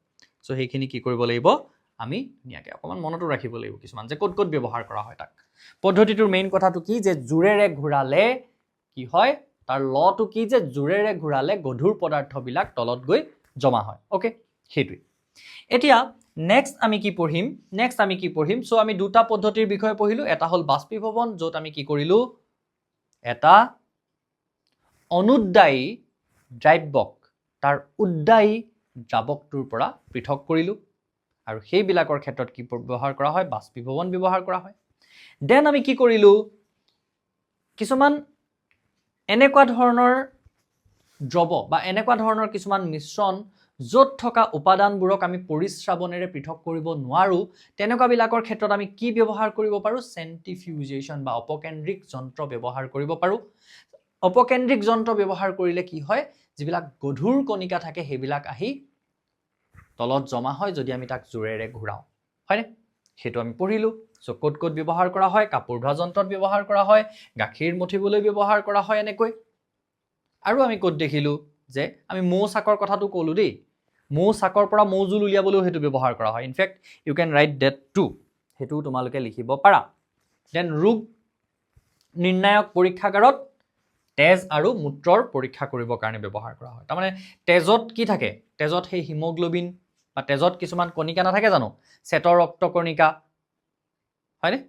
চ' সেইখিনি কি কৰিব লাগিব আমি ধুনীয়াকৈ অকণমান মনতো ৰাখিব লাগিব কিছুমান যে ক'ত ব্যৱহাৰ কৰা হয় তাক পদ্ধতিটোৰ মেইন কথাটো কি যে জোৰেৰে ঘূৰালে কি হয় তাৰ লটো কি যে জোৰেৰে ঘূৰালে গধুৰ পদাৰ্থবিলাক তলত গৈ জমা হয় অ'কে সেইটোৱে এতিয়া নেক্সট আমি কি পঢ়িম চ' আমি দুটা পদ্ধতিৰ বিষয়ে পঢ়িলোঁ এটা হ'ল বাষ্পীভৱন য'ত আমি কি কৰিলোঁ এটা অনুদ্বায়ী দ্ৰাৱক তাৰ উদ্বায়ী দ্ৰাৱকটোৰ পৰা পৃথক কৰিলোঁ আৰু সেইবিলাকৰ ক্ষেত্ৰত কি ব্যৱহাৰ কৰা হয় বাষ্পীভৱন ব্যৱহাৰ কৰা হয় দেন আমি কি কৰিলোঁ, কিছুমান এনেকুৱা ধৰণৰ দ্ৰৱ বা এনেকুৱা ধৰণৰ কিছুমান মিশ্ৰণ য'ত থকা উপাদানবোৰক আমি পৰিশ্ৰাৱণেৰে পৃথক কৰিব নোৱাৰোঁ, তেনেকুৱাবিলাকৰ ক্ষেত্ৰত আমি কি ব্যৱহাৰ কৰিব পাৰোঁ, চেণ্ট্ৰিফিউজেশ্যন বা অপকেন্দ্ৰিক যন্ত্ৰ ব্যৱহাৰ কৰিব পাৰোঁ। অপকেন্দ্ৰিক যন্ত্ৰ ব্যৱহাৰ কৰিলে কি হয়, যিবিলাক গধুৰ কণিকা থাকে সেইবিলাক আহি তলত জমা হয় যদি আমি তাক জোৰেৰে ঘূৰাওঁ, হয়নে? সেইটো আমি পঢ়িলোঁ। চ' ক'ত ক'ত ব্যৱহাৰ কৰা হয়, কাপোৰ ধোৱা যন্ত্ৰত ব্যৱহাৰ কৰা হয়, গাখীৰ মঠিবলৈ ব্যৱহাৰ কৰা হয় এনেকৈ। আৰু আমি ক'ত দেখিলোঁ যে আমি মৌ চাকৰ কথাটো ক'লোঁ দেই, মৌ চাকৰ পৰা মৌজোল উলিয়াবলৈও সেইটো ব্যৱহাৰ কৰা হয়। In fact you can write date too, সেইটোও তোমালোকে লিখিব পাৰা। দেন ৰোগ নিৰ্ণায়ক পৰীক্ষাগাৰত তেজ আৰু মূত্ৰৰ পৰীক্ষা কৰিবৰ কাৰণে ব্যৱহাৰ কৰা হয়। তাৰমানে তেজত কি থাকে, তেজত সেই হিমোগ্লোবিন বা তেজত কিছুমান কণিকা নাথাকে জানো, শ্বেত ৰক্ত কণিকা, হয়নে?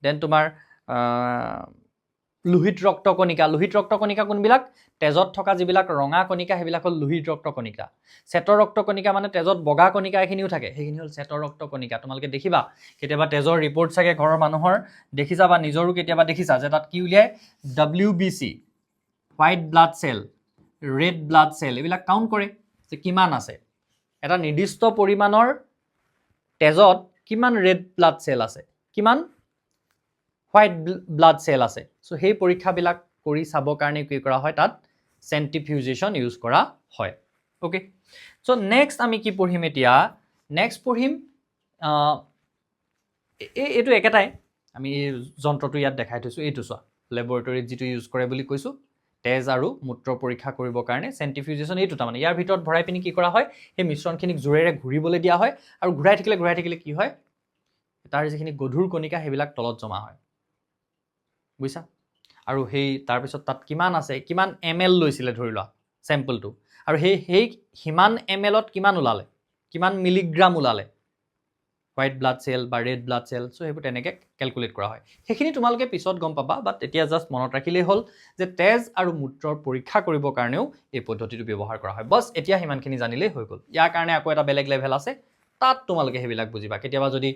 দেন তোমাৰ লোহিত ৰক্ত কণিকা। লোহিত ৰক্ত কণিকা কোনবিলাক, তেজত থকা যিবিলাক ৰঙা কণিকা সেইবিলাক হ'ল লোহিত ৰক্ত কণিকা। শ্বেত ৰক্ত কণিকা মানে তেজত বগা কণিকা এইখিনিও থাকে, সেইখিনি হ'ল শ্বেত ৰক্ত কণিকা। তোমালোকে দেখিবা কেতিয়াবা তেজৰ ৰিপৰ্ট চাগে ঘৰৰ মানুহৰ দেখিছা বা নিজৰো কেতিয়াবা দেখিছা যে তাত কি উলিয়াই, WBC, white blood cell, red blood cell, এইবিলাক কাউণ্ট কৰে যে কিমান আছে। এটা নিৰ্দিষ্ট পৰিমাণৰ তেজত কিমান ৰেড ব্লাড চেল আছে, কিমান হোৱাইট ব্লাড চেল আছে। চ' সেই পৰীক্ষাবিলাক কৰি চাবৰ কাৰণে কি কৰা হয়, তাত চেণ্ট্ৰিফিউজেশ্যন ইউজ কৰা হয়। অ'কে, চ' নেক্সট আমি কি পঢ়িম এতিয়া, নেক্সট পঢ়িম এইটো একেটাই, আমি যন্ত্ৰটো ইয়াত দেখাই থৈছোঁ, এইটো চোৱা, লেবৰেটৰীত যিটো ইউজ কৰে বুলি কৈছোঁ, তেজ আৰু মূত্ৰ পৰীক্ষা কৰিবৰ কাৰণে চেণ্ট্ৰিফিউজেশ্যন এইটো। তাৰমানে ইয়াৰ ভিতৰত ভৰাই পিনি কি কৰা হয়, সেই মিশ্ৰণখিনিক জোৰেৰে ঘূৰিবলৈ দিয়া হয়, আৰু ঘূৰাই থাকিলে কি হয়, তাৰ যিখিনি গধুৰ কণিকা সেইবিলাক তলত জমা হয়, বুজিছা? আৰু সেই তাৰপিছত তাত কিমান আছে, কিমান ml লৈছিলে ধৰি লোৱা চেম্পলটো, আৰু সেই সিমান ml কিমান ওলালে, কিমান মিলিগ্ৰাম ওলালে হোৱাইট ব্লাড চেল বা ৰেড ব্লাড চেল। চ' সেইবোৰ তেনেকৈ কেলকুলেট কৰা হয়। সেইখিনি তোমালোকে পিছত গম পাবা, বাট এতিয়া জাষ্ট মনত ৰাখিলেই হ'ল যে তেজ আৰু মূত্ৰৰ পৰীক্ষা কৰিবৰ কাৰণেও এই পদ্ধতিটো ব্যৱহাৰ কৰা হয়। বছ এতিয়া সিমানখিনি জানিলেই হৈ গ'ল। ইয়াৰ কাৰণে আকৌ এটা বেলেগ লেভেল আছে, তাত তোমালোকে সেইবিলাক বুজিবা। কেতিয়াবা যদি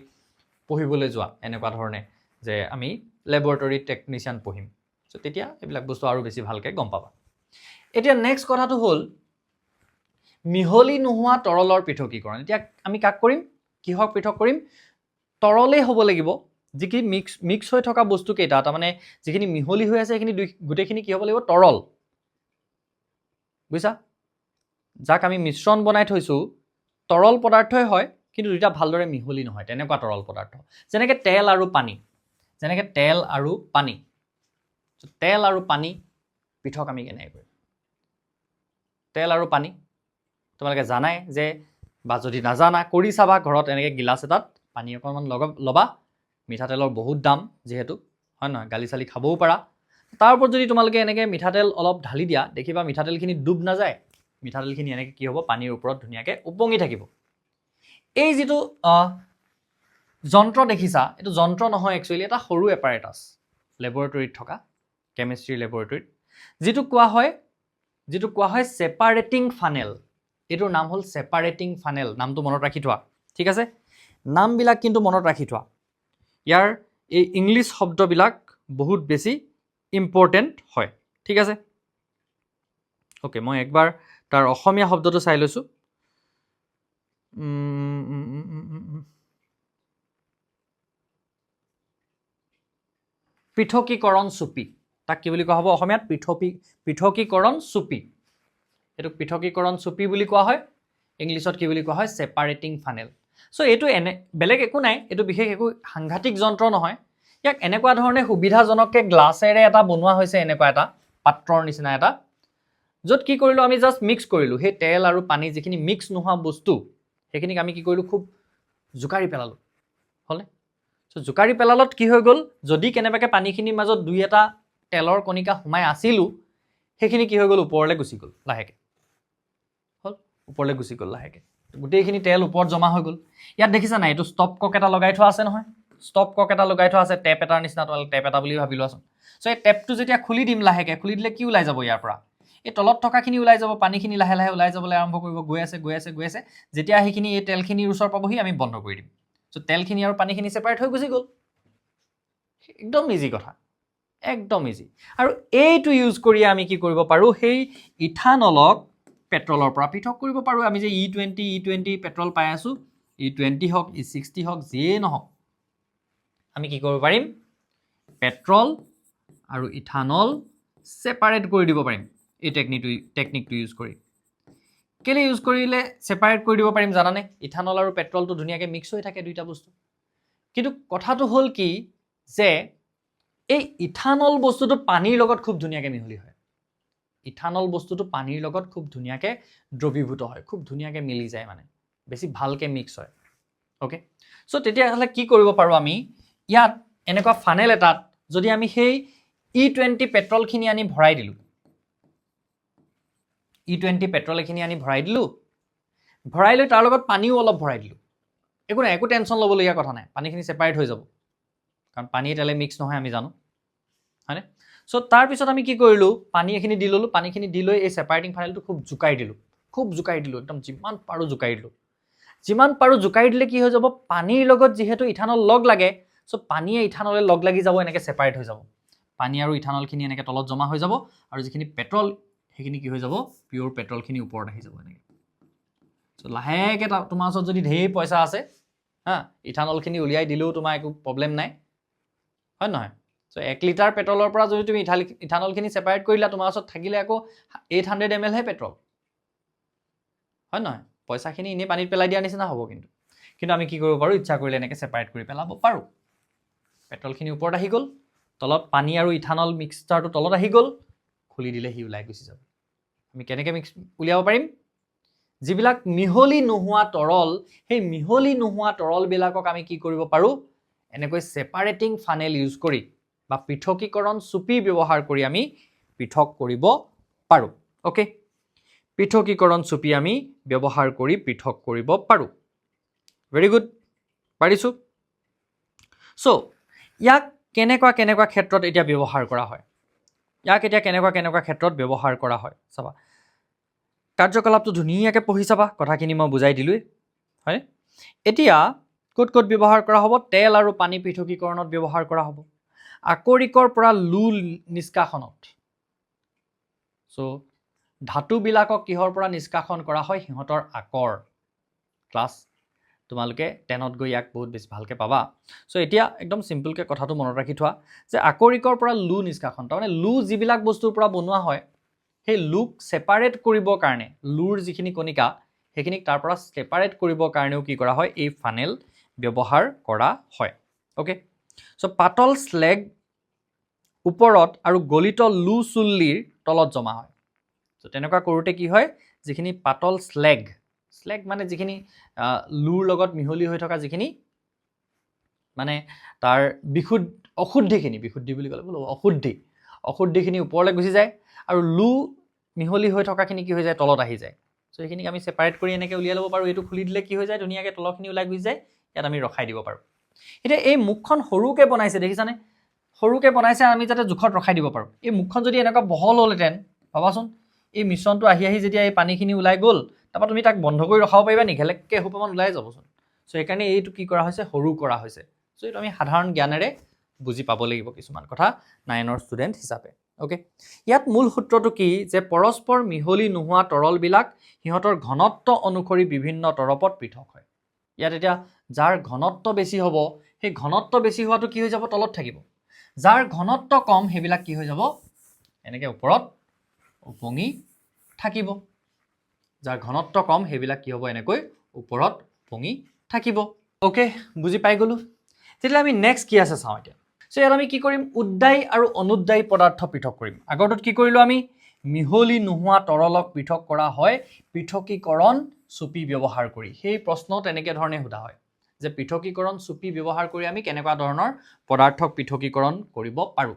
পঢ়িবলৈ যোৱা এনেকুৱা ধৰণে যে আমি লেবৰেটৰী টেকনিচিয়ান পঢ়িম, চ' তেতিয়া এইবিলাক বস্তু আৰু বেছি ভালকৈ গম পাবা। এতিয়া নেক্সট কথাটো হ'ল মিহলি নোহোৱা তৰলৰ পৃথকীকৰণ। এতিয়া আমি কাক কৰিম, কিহক পৃথক কৰিম, তৰলেই হ'ব লাগিব, যিখিনি মিক্স হৈ থকা বস্তুকেইটা, তাৰমানে যিখিনি মিহলি হৈ আছে সেইখিনি গোটেইখিনি কি হ'ব লাগিব, তৰল, বুজিছা? যাক আমি মিশ্ৰণ বনাই থৈছোঁ তৰল পদাৰ্থই হয়, কিন্তু দুটা ভালদৰে মিহলি নহয়, তেনেকুৱা তৰল পদাৰ্থ। যেনেকৈ তেল আৰু পানী, তেল আৰু পানী পৃথক আমি কেনেকৈ কৰিম, তেল আৰু পানী তোমালোকে জানাই যে, বা যদি নাজানা কৰি চাবা ঘৰত, এনেকৈ গিলাচ এটাত পানী অকণমান ল'বা, মিঠাতেলৰ বহুত দাম যিহেতু, হয় নহয়, গালি চালি খাবও পাৰা। তাৰ ওপৰত যদি তোমালোকে এনেকৈ মিঠাতেল অলপ ঢালি দিয়া, দেখিবা মিঠাতেলখিনি ডুব নাযায়, মিঠাতেলখিনি এনেকৈ কি হ'ব, পানীৰ ওপৰত ধুনীয়াকৈ উপঙি থাকিব। এই যিটো যন্ত্ৰ দেখিছা, এইটো যন্ত্ৰ নহয়, একচুৱেলি এটা সৰু এপাৰেটাছ লেবৰেটৰীত থকা, কেমিষ্ট্ৰি লেবৰেটৰীত, যিটো কোৱা হয় ছেপাৰেটিং ফানেল। এইটোৰ নাম হ'ল ছেপাৰেটিং ফানেল। নামটো মনত ৰাখি থোৱা, ঠিক আছে? নামবিলাক কিন্তু মনত ৰাখি থোৱা, ইয়াৰ এই ইংলিছ শব্দবিলাক বহুত বেছি ইম্পৰ্টেণ্ট হয়, ঠিক আছে? অ'কে, মই একবাৰ তাৰ অসমীয়া শব্দটো চাই লৈছোঁ। পৃথকীকৰণ চুপি, তাক কি বুলি কোৱা হ'ব অসমীয়াত, পৃথকীকৰণ চুপি। এইটোক পৃথকীকৰণ চুপি বুলি কোৱা হয়, ইংলিছত কি বুলি কোৱা হয়, ছেপাৰেটিং ফানেল। চ' এইটো বেলেগ একো নাই, এইটো বিশেষ একো সাংঘাতিক যন্ত্ৰ নহয়। ইয়াক এনেকুৱা ধৰণে সুবিধাজনককৈ গ্লাছেৰে এটা বনোৱা হৈছে, এনেকুৱা এটা পাত্ৰৰ নিচিনা এটা, য'ত কি কৰিলোঁ, আমি জাষ্ট মিক্স কৰিলোঁ সেই তেল আৰু পানী, যিখিনি মিক্স নোহোৱা বস্তু সেইখিনিক আমি কি কৰিলোঁ, খুব জোকাৰি পেলালোঁ, হ'লে? চ' জোকাৰি পেলালত কি হৈ গ'ল, যদি কেনেবাকৈ পানীখিনিৰ মাজত দুই এটা তেলৰ কণিকা সোমাই আছিলোঁ, সেইখিনি কি হৈ গ'ল, ওপৰলৈ গুচি গ'ল লাহেকৈ, হ'ল, ওপৰলৈ গুচি গ'ল লাহেকৈ, গোটেইখিনি তেল ওপৰত জমা হৈ গ'ল। ইয়াত দেখিছা নাই, এইটো ষ্টপ কক এটা লগাই থোৱা আছে নহয়, ষ্টপ কক এটা লগাই থোৱা আছে, টেপ এটাৰ নিচিনা, তোমালোকে টেপ এটা বুলি ভাবি লোৱাচোন। চ' এই টেপটো যেতিয়া খুলি দিম লাহেকৈ, খুলি দিলে কি ওলাই যাব ইয়াৰ পৰা, এই তলত থকাখিনি ওলাই যাব, পানীখিনি লাহে লাহে ওলাই যাবলৈ আৰম্ভ কৰিব, গৈ আছে। যেতিয়া সেইখিনি এই তেলখিনিৰ ওচৰ পাবহি, আমি বন্ধ কৰি দিম। চ' তেলখিনি আৰু পানীখিনি ছেপাৰেট হৈ গুচি গ'ল। একদম ইজি কথা, একদম ইজি। আৰু এইটো ইউজ কৰি আমি কি কৰিব পাৰোঁ, সেই ইথানলক পেট্ৰলৰ পৰা পৃথক কৰিব পাৰোঁ। আমি যে E20 পেট্ৰল পাই আছোঁ, E20 হওক E60 হওক যিয়েই নহওক, আমি কি কৰিব পাৰিম, পেট্ৰল আৰু ইথানল ছেপাৰেট কৰি দিব পাৰিম এই টেকনিকটো ইউজ কৰি। কেলে ইউজ কৰিলে ছেপাৰেট কৰি দিব পাৰিম জানানে? ইথানল আৰু পেট্ৰলটো ধুনীয়াকৈ মিক্স হৈ থাকে দুইটা বস্তু। কিন্তু কথাটো হ'ল কি যে এই ইথানল বস্তুটো পানীৰ লগত খুব ধুনীয়াকৈ মিহলি হয়। ইথানল বস্তুটো পানীৰ লগত খুব ধুনীয়াকৈ দ্ৰৱীভূত হয়, খুব ধুনীয়াকৈ মিলি যায়, মানে বেছি ভালকৈ মিক্স হয়। অ'কে, চ' তেতিয়াহ'লে কি কৰিব পাৰোঁ আমি, ইয়াত এনেকুৱা ফানেল এটাত যদি আমি সেই E20 পেট্ৰলখিনি আনি ভৰাই দিলোঁ, E20 পেট্ৰল এইখিনি আনি ভৰাই দিলোঁ, ভৰাই লৈ তাৰ লগত পানীও অলপ ভৰাই দিলোঁ, একো নাই, একো টেনশ্যন ল'বলগীয়া কথা নাই, পানীখিনি ছেপাৰেট হৈ যাব, কাৰণ পানী তেলে মিক্স নহয় আমি জানো, হয়নে? চ' তাৰপিছত আমি কি কৰিলোঁ, পানী এইখিনি দি ল'লোঁ, পানীখিনি দি লৈ এই ছেপাৰেটিং ফানেলটো খুব জোকাই দিলোঁ, একদম যিমান পাৰোঁ জোকাই দিলোঁ। যিমান পাৰোঁ জোকাই দিলে কি হৈ যাব, পানীৰ লগত যিহেতু ইথানল লগ লাগে, চ' পানীয়ে ইথানলে লগ লাগি যাব, এনেকৈ ছেপাৰেট হৈ যাব। পানী আৰু ইথানলখিনি এনেকৈ তলত জমা হৈ যাব, আৰু যিখিনি পেট্ৰল সেইখিনি কি হৈ যাব, পিয়'ৰ পেট্ৰলখিনি ওপৰত আহি যাব এনেকৈ। চ' লাহেকৈ তোমাৰ ওচৰত যদি ঢেৰ পইচা আছে, হা, ইথানলখিনি উলিয়াই দিলেও তোমাৰ একো প্ৰব্লেম নাই, হয় নহয়? চ' 1 লিটাৰ পেট্ৰলৰ পৰা যদি তুমি ইথানলখিনি ছেপাৰেট কৰিলা, তোমাৰ ওচৰত থাকিলে আকৌ 800 ml হে পেট্ৰল, হয় নহয়? পইচাখিনি এনেই পানীত পেলাই দিয়াৰ নিচিনা হ'ব। কিন্তু আমি কি কৰিব পাৰোঁ, ইচ্ছা কৰিলে এনেকৈ ছেপাৰেট কৰি পেলাব পাৰোঁ। পেট্ৰলখিনি ওপৰত আহি গ'ল, তলত পানী আৰু ইথানল মিক্সচাৰটো তলত আহি গ'ল, খুলি দিলে সি ওলাই গুচি যাব। আমি কেনেকৈ উলিয়াব পাৰিম, যিবিলাক মিহলি নোহোৱা তৰল, সেই মিহলি নোহোৱা তৰলবিলাকক আমি কি কৰিব পাৰোঁ, এনেকৈ ছেপাৰেটিং ফানেল ইউজ কৰি বা পৃথকীকৰণ চুপি ব্যৱহাৰ কৰি আমি পৃথক কৰিব পাৰোঁ। অ'কে, পৃথকীকৰণ চুপি আমি ব্যৱহাৰ কৰি পৃথক কৰিব পাৰোঁ। ভেৰি গুড, পাৰিছোঁ। চ' ইয়াক কেনেকুৱা ক্ষেত্ৰত এতিয়া ব্যৱহাৰ কৰা হয়, কেনেকুৱা ক্ষেত্ৰত ব্যৱহাৰ কৰা হয় চাবা। কাৰ্যকলাপটো ধুনীয়াকৈ পঢ়ি চাবা, কথাখিনি মই বুজাই দিলোঁৱেই, হয়। এতিয়া ক'ত ব্যৱহাৰ কৰা হ'ব, তেল আৰু পানী পৃথকীকৰণত ব্যৱহাৰ কৰা হ'ব, আকৰিকৰ পৰা লু নিষ্কাশনত। চ' ধাতুবিলাকক কিহৰ পৰা নিষ্কাশন কৰা হয়, সিহঁতৰ আকৰ। ক্লাছ তোমালোকে 10ত গৈ ইয়াক বহুত বেছি ভালকৈ পাবা। চ' এতিয়া একদম চিম্পলকৈ কথাটো মনত ৰাখি থোৱা যে আকৰিকৰ পৰা লু নিষ্কাশন, তাৰমানে লু যিবিলাক বস্তুৰ পৰা বনোৱা হয়, সেই লুক ছেপাৰেট কৰিবৰ কাৰণে, লুৰ যিখিনি কণিকা সেইখিনিক তাৰ পৰা ছেপাৰেট কৰিবৰ কাৰণেও কি কৰা হয়, এই ফানেল ব্যৱহাৰ কৰা হয়। অ'কে, চ' পাতল স্লেগ ওপৰত আৰু গলিত লু চুল্লিৰ তলত জমা হয়। চ' তেনেকুৱা কৰোঁতে কি হয়, যিখিনি পাতল স্লেগ মানে যিখিনি লুৰ লগত মিহলি হৈ থকা যিখিনি মানে তাৰ অশুদ্ধি বুলি ক'লে অশুদ্ধিখিনি ওপৰলৈ গুচি যায়, আৰু লু মিহলি হৈ থকাখিনি কি হৈ যায়, তলত আহি যায়। চ' সেইখিনিক আমি ছেপাৰেট কৰি এনেকৈ উলিয়াই ল'ব পাৰোঁ। এইটো খুলি দিলে কি হৈ যায়, ধুনীয়াকৈ তলৰখিনি ওলাই গুচি যায়, ইয়াত আমি ৰখাই দিব পাৰোঁ। এতিয়া এই মুখখন সৰুকৈ বনাইছে, দেখিছানে? সৰুকৈ বনাইছে আমি যাতে জোখত ৰখাই দিব পাৰোঁ। এই মুখখন যদি এনেকুৱা বহল হ'লহেঁতেন, ভাবাচোন, এই মিশ্ৰণটো আহি যেতিয়া এই পানীখিনি ওলাই গ'ল, তাৰপৰা তুমি তাক বন্ধ কৰি ৰখাব পাৰিবা নেকি? ঘেলেককৈ এসোপামান ওলাই যাবচোন। চ' সেইকাৰণে এইটো কি কৰা হৈছে, সৰু কৰা হৈছে। চ' এইটো আমি সাধাৰণ জ্ঞানেৰে বুজি পাব লাগিব কিছুমান কথা 9ৰ ষ্টুডেণ্ট হিচাপে। অ'কে, ইয়াত মূল সূত্ৰটো কি যে পৰস্পৰ মিহলি নোহোৱা তৰলবিলাক সিহঁতৰ ঘনত্ব অনুসৰি বিভিন্ন তৰপত পৃথক হয়। ইয়াত এতিয়া যাৰ ঘনত্ব বেছি হ'ব, সেই ঘনত্ব বেছি হোৱাটো কি হৈ যাব, তলত থাকিব। যাৰ ঘনত্ব কম সেইবিলাক কি হৈ যাব, এনেকৈ ওপৰত উপঙি থাকিব। যাৰ ঘনত্ব কম সেইবিলাক কি হ'ব, এনেকৈ ওপৰত উপঙি থাকিব। অ'কে, বুজি পাই গ'লোঁ। তেতিয়াহ'লে আমি নেক্সট কি আছে চাওঁ এতিয়া। চ' ইয়াত আমি কি কৰিম, উদ্দায়ী আৰু অনুদ্দায়ী পদাৰ্থ পৃথক কৰিম। আগৰটোত কি কৰিলোঁ আমি, মিহলি নোহোৱা তৰলক পৃথক কৰা হয় পৃথকীকৰণ চুপি ব্যৱহাৰ কৰি। সেই প্ৰশ্ন তেনেকৈ ধৰণে সোধা হয় যে পৃথকীকৰণ চুপি ব্যৱহাৰ কৰি আমি কেনেকুৱা ধৰণৰ পদাৰ্থক পৃথকীকৰণ কৰিব পাৰোঁ।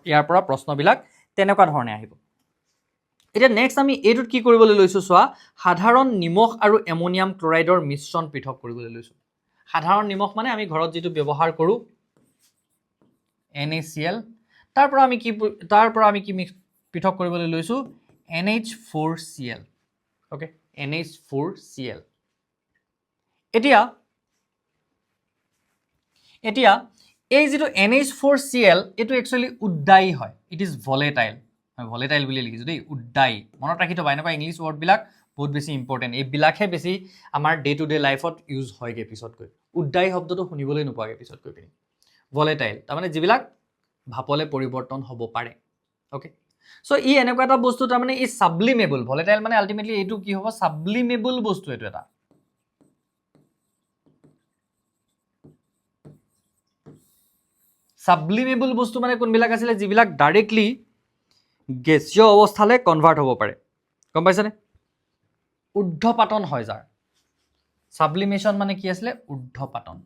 ইয়াৰ পৰা প্ৰশ্নবিলাক তেনেকুৱা ধৰণে আহিব। এতিয়া নেক্সট আমি এইটোত কি কৰিবলৈ লৈছোঁ চোৱা, সাধাৰণ নিমখ আৰু এমনিয়াম ক্লৰাইডৰ মিশ্ৰণ পৃথক কৰিবলৈ লৈছোঁ। সাধাৰণ নিমখ মানে আমি ঘৰত যিটো ব্যৱহাৰ কৰোঁ, NaCl, তাৰ পৰা আমি কি পৃথক কৰিবলৈ লৈছোঁ, NH4Cl। Okay, NH4Cl। এতিয়া এই যেটো NH4Cl এটো একচুয়ালি উদ্দায়ী হয়, ইট ইজ ভলেটাইল, ভলেটাইল বুলি লিখিছো দেই, উদ্দায়ী। মনত ৰাখি থবা, এনেকুৱা ইংলিছ ৱৰ্ড বিলাক বহুত বেছি ইম্পৰ্টেণ্ট, এইবিলাকহে বেছি আমাৰ ডে টু ডে লাইফত ইউজ হয়গে পিছতকৈ। উদ্দায়ী শব্দটো শুনিবলৈ নোপোৱাগে পিছতকৈ পিনি। ভলেটাইল তাৰমানে যিবিলাক ভাপলে পৰিৱৰ্তন হ'ব পাৰে। ওকে, সো ই এনেকুৱা এটা বস্তু তাৰমানে ই সাবলিমেবল। ভলেটাইল মানে আলটিমেটলি এইটো কি হ'ব, সাবলিমেবল বস্তু এইটো এটা। সাবলিমেবল বস্তু মানে কোনবিলাক আছিলে, যিবিলাক ডাইৰেক্টলি গেছীয় অৱস্থালৈ কনভাৰ্ট হ'ব পাৰে, গম পাইছানে? ঊৰ্ধ্বপাতন হয় যাৰ। সাবলিমেশন মানে কি আছিলে, ঊৰ্ধ্বপাতন।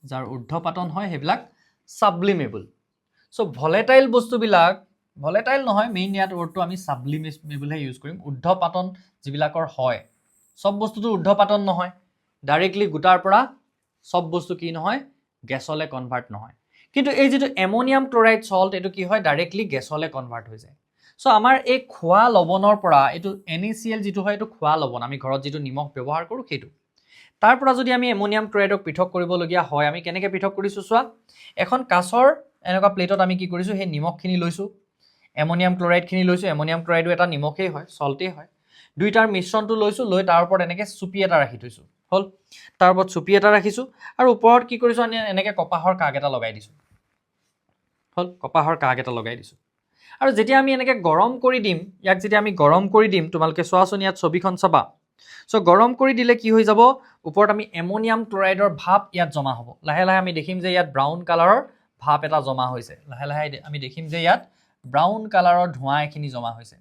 যাৰ ঊৰ্ধ্বপাতন হয় সেইবিলাক সাবলিমেবল। সো ভলেটাইল বস্তুবিলাক, ভলেটাইল নহয় মেইন ইয়াত ৱৰ্ডটো আমি সাবলিমেবলহে ইউজ কৰিম। ঊৰ্ধ্বপাতন যিবিলাকৰ হয়, সব বস্তুটো ঊৰ্ধ্বপাতন নহয়, ডাইৰেক্টলি গোটাৰ পৰা সব বস্তু কি নহয়, গেছলৈ কনভাৰ্ট নহয়। কিন্তু এই যেটো এমোনিয়াম ক্লোৰাইড সল্ট এইটো কি হয়, ডাইৰেক্টলি গেছলৈ কনভাৰ্ট হৈ যায়। সো আমাৰ এই খোৱা লৱণৰ পৰা এইটো NaCl যেটো হয় এইটো খোৱা লৱণ, আমি ঘৰত যেটো নিমখ ব্যৱহাৰ কৰোঁ সেইটো, তাৰ পৰা যদি আমি এমোনিয়াম ক্লোৰাইডক পৃথক কৰিবলগীয়া হয়, আমি কেনেকৈ পৃথক কৰিছো চোৱা। এখন কাঁচৰ এনেকুৱা প্লেটত আমি কি কৰিছো, সেই নিমখখিনি লৈছো, এমোনিয়াম ক্লোৰাইডখিনি লৈছো, এমোনিয়াম ক্লোৰাইডো এটা নিমখেই হয়, সল্টেই হয়, দুইটাৰ মিশ্ৰণটো লৈছো, লৈ তাৰ ওপৰত এনেকৈ চুপি এটা ৰাখি থৈছো, হ'ল। তাৰ ওপৰত চুপি এটা ৰাখিছো আৰু ওপৰত কি কৰিছো, আমি এনেকৈ কপাহৰ কাগ এটা লগাই দিছো, হ'ল, কপাহৰ কাগ এটা লগাই দিছো। আৰু যেতিয়া আমি এনেকৈ গৰম কৰি দিম, ইয়াক যেতিয়া আমি গৰম কৰি দিম, তোমালোকে চোৱাচোন ইয়াত ছবিখন চাবা। সো গৰম কৰি দিলে কি হৈ যাব, ওপৰত আমি এমোনিয়াম ক্লোৰাইডৰ ভাপ ইয়াত জমা হ'ব। লাহে লাহে আমি দেখিম যে ইয়াত ব্ৰাউন কালাৰৰ ভাপ এটা জমা হৈছে, লাহে লাহে আমি দেখিম যে ইয়াত ব্ৰাউন কালাৰৰ ধোঁৱা এখিনি জমা হৈছে।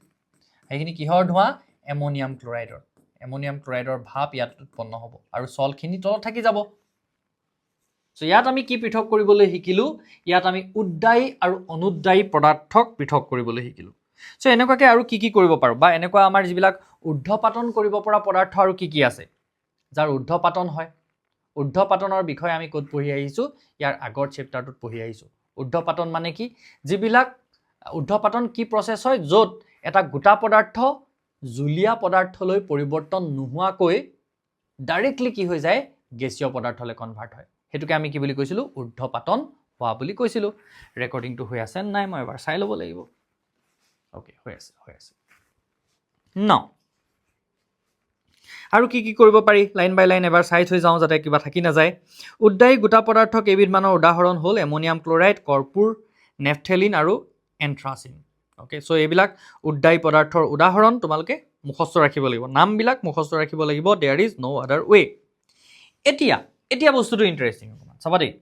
সেইখিনি কিহৰ ধোঁৱা, এমোনিয়াম ক্লোৰাইডৰ। এমোনিয়াম ক্লোৰাইডৰ ভাপ ইয়াত উৎপন্ন হ'ব আৰু সল্টখিনি তলত থাকি যাব। সো ইয়াত আমি কি পৃথক কৰিবলৈ শিকিলো, ইয়াত আমি উদ্দায়ী আৰু অনুদ্দায়ী পদাৰ্থক পৃথক কৰিবলৈ শিকিলো। সো এনেকুৱাকৈ আৰু কি কৰিব পাৰো, বা এনেকুৱা আমাৰ যিবিলাক ঊৰ্ধ্বপাতন কৰিব পৰা পদাৰ্থ আৰু কি আছে, যাৰ ঊৰ্ধ্বপাতন হয়। ঊৰ্ধ্বপাতনৰ বিষয়ে আমি ক'ত পঢ়ি আহিছো, ইয়াৰ আগৰ চেপ্টাৰটোত পঢ়ি আহিছো। ঊৰ্ধ্বপাতন মানে কি, যিবিলাক ঊৰ্ধ্বপাতন কি প্ৰচেছ হয়, য'ত এটা গোটা পদাৰ্থ জুলীয়া পদাৰ্থলৈ পৰিৱৰ্তন নোহোৱাকৈ ডাইৰেক্টলি কি হৈ যায়, গেছীয় পদাৰ্থলৈ কনভাৰ্ট হয়। সেইটোকে আমি কি বুলি কৈছিলো, ঊৰ্ধ্বপাতন হোৱা বুলি কৈছিলো। ৰেকৰ্ডিংটো হৈ আছে নাই, মই এবাৰ চাই ল'ব লাগিব। ওকে, হৈ আছে ন। আৰু কি কৰিব পাৰি, লাইন বাই লাইন এবাৰ চাই থৈ যাওঁ যাতে কিবা থাকি নাযায়। উদ্দায়ী গোটা পদাৰ্থ কেইবিধমানৰ উদাহৰণ হ'ল এমোনিয়াম ক্লোৰাইড, কৰ্পূৰ, নেফথেলিন আৰু এন্থ্ৰাচিন। ওকে, সো এইবিলাক উদ্দায়ী পদাৰ্থৰ উদাহৰণ, তোমালোকে মুখস্থ ৰাখিব লাগিব, নামবিলাক মুখস্থ ৰাখিব লাগিব। দেয়াৰ ইজ ন' আদাৰ ৱে। এতিয়া বস্তুটো ইণ্টাৰেষ্টিং অকণমান চাবা দেই।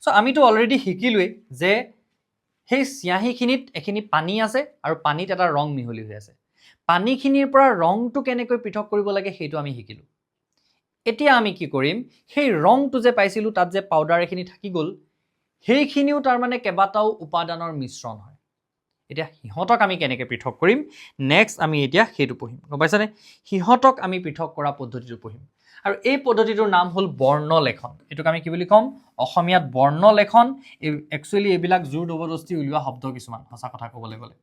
সো আমিতো অলৰেডি শিকিলোৱেই যে সেই চিয়াহীখিনিত এখিনি পানী আছে আৰু পানীত এটা ৰং মিহলি হৈ আছে। পানীখিনিৰ পৰা ৰংটো কেনেকৈ পৃথক কৰিব লাগে সেইটো আমি শিকিলো। এতিয়া আমি কি কৰিম, সেই ৰংটো যে পাইছিলো তাত যে পাউডাৰ এখিনি থাকি গ'ল, সেইখিনিও তাৰমানে কেইবাটাও উপাদানৰ মিশ্ৰণ হয়। এতিয়া সিহঁতক আমি কেনেকৈ পৃথক কৰিম, নেক্সট আমি এতিয়া সেইটো পঢ়িম, গম পাইছানে? সিহঁতক আমি পৃথক কৰা পদ্ধতিটো পঢ়িম। আৰু এই পদ্ধতিটোৰ নাম হ'ল বৰ্ণলেখন। এইটোক আমি কি বুলি ক'ম, অসমীয়াত বৰ্ণলেখন। একচুৱেলি এইবিলাক জোৰ জবৰদস্তি উলিওৱা শব্দ কিছুমান, সঁচা কথা ক'বলৈ গ'লে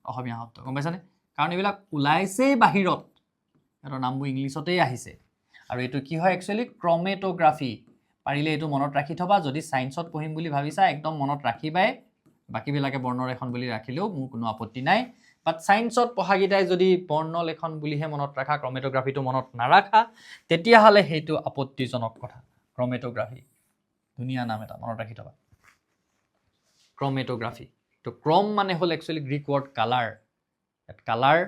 অসমীয়া শব্দ, গম পাইছানে? কাৰণ এইবিলাক ওলাইছেই বাহিৰত, সিহঁতৰ নামবোৰ ইংলিছতেই আহিছে। আৰু এইটো কি হয়, একচুৱেলি ক্ৰমেটোগ্ৰাফি। পাৰিলে এইটো মনত ৰাখি থবা, যদি ছায়েন্সত পঢ়িম বুলি ভাবিছা একদম মনত ৰাখিবাই। বাকীবিলাকে বৰ্ণলেখন বুলি ৰাখিলেও মোৰ কোনো আপত্তি নাই, বাট ছায়েন্সত পঢ়াকেইটাই যদি বৰ্ণলেখন বুলিহে মনত ৰাখা, ক্ৰমেটোগ্ৰাফিটো মনত নাৰাখা, তেতিয়াহ'লে সেইটো আপত্তিজনক কথা। ক্ৰমেটোগ্ৰাফি, ধুনীয়া নাম এটা, মনত ৰাখি থবা, ক্ৰমেটোগ্ৰাফি। তো ক্ৰম মানে হ'ল একচুৱেলি গ্ৰীক ৱৰ্ড কালাৰ। ইয়াত কালাৰ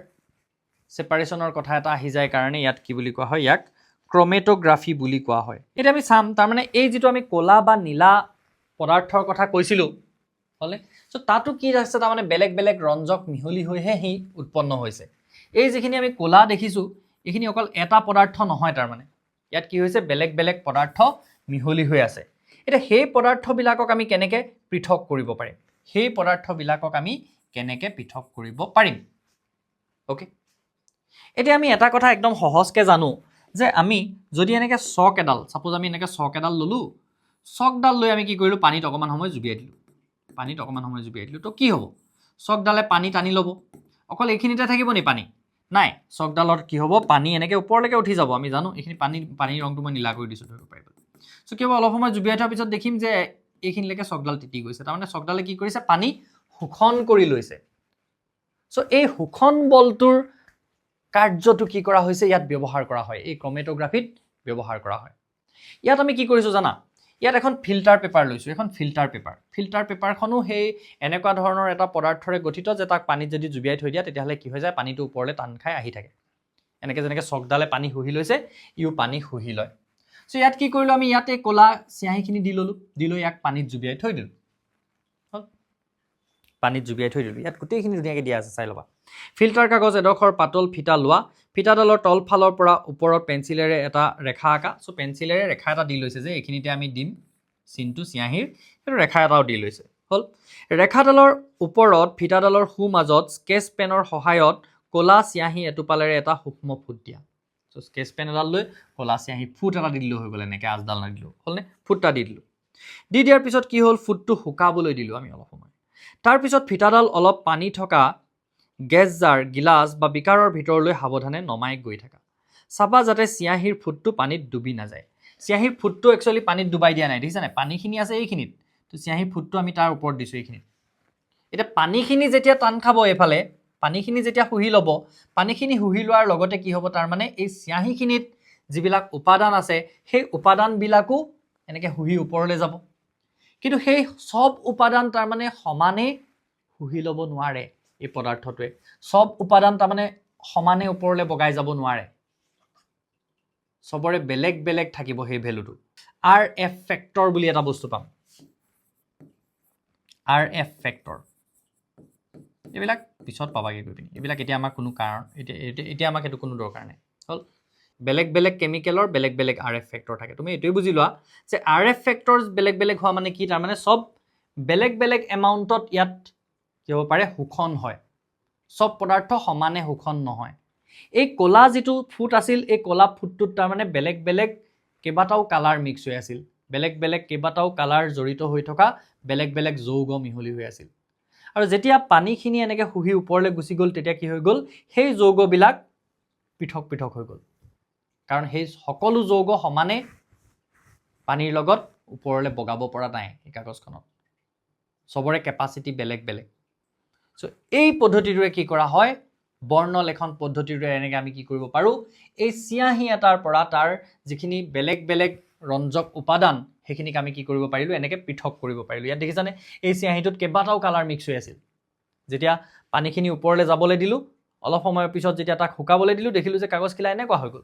ছেপাৰেশ্যনৰ কথা এটা আহি যায় কাৰণে ইয়াত কি বুলি কোৱা হয়, ইয়াক ক্ৰমেটোগ্ৰাফি বুলি কোৱা হয়। এতিয়া আমি চাম, তাৰমানে এই যিটো আমি ক'লা বা নীলা পদাৰ্থৰ কথা কৈছিলোঁ, হ'লে সো তাতো কি আছে, তাৰমানে বেলেগ বেলেগ ৰঞ্জক মিহলি হৈহে সি উৎপন্ন হৈছে। এই যিখিনি আমি ক'লা দেখিছোঁ, এইখিনি অকল এটা পদাৰ্থ নহয়, তাৰমানে ইয়াত কি হৈছে, বেলেগ বেলেগ পদাৰ্থ মিহলি হৈ আছে। এতিয়া সেই পদাৰ্থবিলাকক আমি কেনেকৈ পৃথক কৰিব পাৰিম, সেই পদাৰ্থবিলাকক আমি কেনেকৈ পৃথক কৰিব পাৰিম। ওকে, এতিয়া আমি এটা কথা একদম সহজকৈ জানো যে আমি যদি এনেকৈ চক এডাল, ছাপোজ আমি এনেকৈ চক এডাল ল'লোঁ, চকডাল লৈ আমি কি কৰিলোঁ, পানীত অকণমান সময় জুবিয়াই দিলোঁ, তো কি হ'ব, চকডালে পানী টানি ল'ব। অকল এইখিনিতে থাকিব নি পানী? নাই, চকডালত কি হ'ব, পানী এনেকৈ ওপৰলৈকে উঠি যাব। আমি জানো এইখিনি পানীৰ ৰংটো মই নীলা কৰি দিছোঁ, ধৰিব পাৰিব। সো কেৱল অলপ সময় জুবিয়াই থোৱাৰ পিছত দেখিম যে এইখিনিলৈকে চকডাল তিতি গৈছে তাৰমানে চকডালে কি কৰিছে পানী শোষণ কৰি লৈছে সো এই শোষণ বলটোৰ কাৰ্যটো কি কৰা হৈছে ইয়াত ব্যৱহাৰ কৰা হয় এই ক্ৰমেটোগ্ৰাফিত ব্যৱহাৰ কৰা হয় ইয়াত আমি কি কৰিছো জানা ইয়াত এখন ফিল্টাৰ পেপাৰ লৈছো এখন ফিল্টাৰ পেপাৰখনো সেই এনেকুৱা ধৰণৰ এটা পদাৰ্থৰে গঠিত যে তাক পানীত যদি জুবিয়াই থৈ দিয়া তেতিয়াহলে কি হৈ যায় পানীটো ওপৰলৈ টান খাই আহি থাকে এনেকৈ যেনেকৈ চকডালে পানী শুহি লৈছে ইও পানী শুহি লয় সো ইয়াত কি কৰিলো আমি ইয়াতে কোলা চিয়াহিখিনি দি ললো দিলো ইয়াক পানীত জুবিয়াই থৈ দিলো পানীত জুবিয়াই থৈ দিলো ইয়াত গোটেইখিনি ধুনীয়াকৈ দিয়া আছে চাই ল'বা ফিল্টাৰ কাগজ এডোখৰ পাতল ফিটা লোৱা ফিটাডালৰ তলফালৰ পৰা ওপৰত পেন্সিলেৰে এটা ৰেখা আঁকা সো পেন্সিলেৰে ৰেখা এটা দি লৈছে যে এইখিনিতে আমি দিম চিনটো চিয়াহিৰ আৰু ৰেখা এটাও দি লৈছে হল ৰেখাডালৰ ওপৰত ফিটাডালৰ সু মাজত স্কেচ পেনৰ সহায়ত কোলা চিয়াহি এটোপালেৰে এটা সূক্ষ্ম ফুট দিয়া সো স্কেচ পেন এডাল লৈ কোলা চিয়াহি ফুট এটা দি দিলো হৈ গ'ল এনেকৈ আজডাল নিদিলো হ'লনে ফুটটা দি দিলো দি দিয়াৰ পিছত কি হ'ল ফুটটো শুকাবলৈ দিলো আমি অলপ সময় তাৰ পিছত ফিটাডাল অলপ পানী থকা গেছ জাৰ গিলাস বা বিকাৰৰ ভিতৰলৈ সাৱধানে নমাই গৈ থাকা চাবা যাতে চিয়াহিৰ ফুটটো পানীত ডুবি নাযায় চিয়াহিৰ ফুটটো একচুৱেলি পানীত ডুবাই দিয়া নাই দেখিছা নাই পানীখিনি আছে এইখিনিত তো চিয়াহিৰ ফুটটো আমি তাৰ ওপৰত দিছো এইখিনিত এটা পানীখিনি যেতিয়া টান খাব এফালে পানীখিনি যেতিয়া শুহি ল'ব পানীখিনি শুহি লোৱাৰ লগতে কি হ'ব তাৰ মানে এই চিয়াহিখিনিত যিবিলাক উপাদান আছে সেই উপাদানবিলাকো এনেকৈ শুহি ওপৰলৈ যাব কিন্তু সেই সব উপাদান তাৰ মানে সমানে শুহি ল'ব নোৱাৰে এই পদাৰ্থটোৱে সব উপাদান তাৰ মানে সমানে ওপৰলৈ বগাই যাব নোৱাৰে সবৰে বেলেগ বেলেগ থাকিব সেই ভ্যালুটো RF ফেক্টৰ বুলি এটা বস্তু পাম RF ফেক্টৰ এইবিলাক পিছত পাবাগে গৈ পিনি এইবিলাক এতিয়া আমাৰ কোনো কাৰণ এতিয়া আমাক এটো কোনো দৰকাৰ নাই হল বেলেগ বেলেগ কেমিকেলৰ বেলেগ বেলেগ RF ফেক্টৰ থাকে তুমি এটোই বুজি লোৱা যে RF ফেক্টৰস বেলেগ বেলেগ হোৱা মানে কি তাৰ মানে সব বেলেগ বেলেগ এমাউন্টত ইয়াত কি হ'ব পাৰে শোষণ হয় সব পদাৰ্থ সমানে শোষণ নহয় এই কোলা যেটো ফুট আছিল এই কোলা ফুটটোত তাৰ মানে বেলেগ বেলেগ কেবাটাও কালাৰ মিক্স হৈ আছিল বেলেগ বেলেগ কেবাটাও কালাৰ জড়িত হৈ থকা বেলেগ বেলেগ যৌগ মিহলি হৈ আছিল আৰু যেতিয়া পানীখিনি এনেকৈ শুহি ওপৰলৈ গুচি গ'ল তেতিয়া কি হৈ গ'ল সেই যৌগবিলাক পৃথক পৃথক হৈ গ'ল কাৰণ সেই সকলো যৌগ সমানে পানীৰ লগত ওপৰলৈ বগাব পৰা নাই এই কাগজখনত সবৰে কেপাসিটি বেলেগ বেলেগ সো এই পদ্ধতিটোৰে কি কৰা হয় বৰ্ণলেখন পদ্ধতিৰে এনেকৈ আমি কি কৰিব পাৰো এই চিয়াহি এটাৰ পৰা তাৰ যিখিনি বেলেগ বেলেগ ৰঞ্জক উপাদান সেইখিনিক আমি কি কৰিব পাৰিলো এনেকৈ পৃথক কৰিব পাৰিলো ইয়াত দেখিছানে এই চিয়াহিটোত কেবাটাও কালাৰ মিক্স হৈ আছিল যেতিয়া পানীখিনি ওপৰলৈ যাবলৈ দিলো অলপ সময়ৰ পিছত যেতিয়া তাক শুকাবলৈ দিলো দেখিলো যে কাগজখিলা এনেকুৱা হৈ গ'ল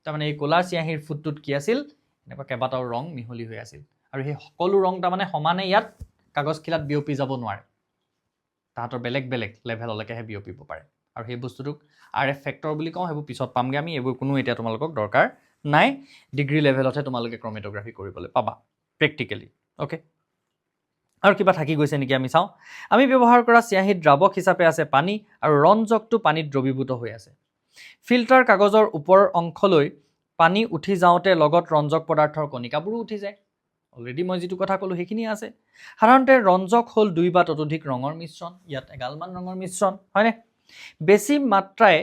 তাৰমানে এই কোলা চিয়াহিৰ ফুটটোত কি আছিল এনেকুৱা কেবাটাও ৰং মিহলি হৈ আছিল আৰু সেই সকলো ৰং তাৰমানে সমানে ইয়াত কাগজখিলাত বিয়পি যাব নোৱাৰে তাহাঁতৰ বেলেগ বেলেগ লেভেললৈকেহে বিয়পিব পাৰে আৰু সেই বস্তুটোক RF ফেক্টৰ বুলি কওঁ সেইবোৰ পিছত পামগে আমি এইবোৰ কোনো এতিয়া তোমালোকক দৰকাৰ নাই ডিগ্ৰী লেভেলতহে তোমালোকে ক্ৰমেটোগ্ৰাফি কৰিবলৈ পাবা প্ৰেক্টিকেলি ওকে আৰু কিবা থাকি গৈছে নেকি আমি চাওঁ আমি ব্যৱহাৰ কৰা চিয়াহিত দ্ৰাৱক হিচাপে আছে পানী আৰু ৰঞ্জকটো পানীত দ্ৰৱীভূত হৈ আছে ফিল্টাৰ কাগজৰ ওপৰৰ অংশলৈ পানী উঠি যাওঁতে লগত ৰঞ্জক পদাৰ্থৰ কণিকাবোৰো উঠি যায় অলৰেডি মই যেটো কথা কলো সেইখিনি আছে সাধাৰণতে ৰঞ্জক হ'ল দুই বা ততোধিক ৰঙৰ মিশ্ৰণ ইয়াত এগালমান ৰঙৰ মিশ্ৰণ হয়নে বেছি মাত্ৰায়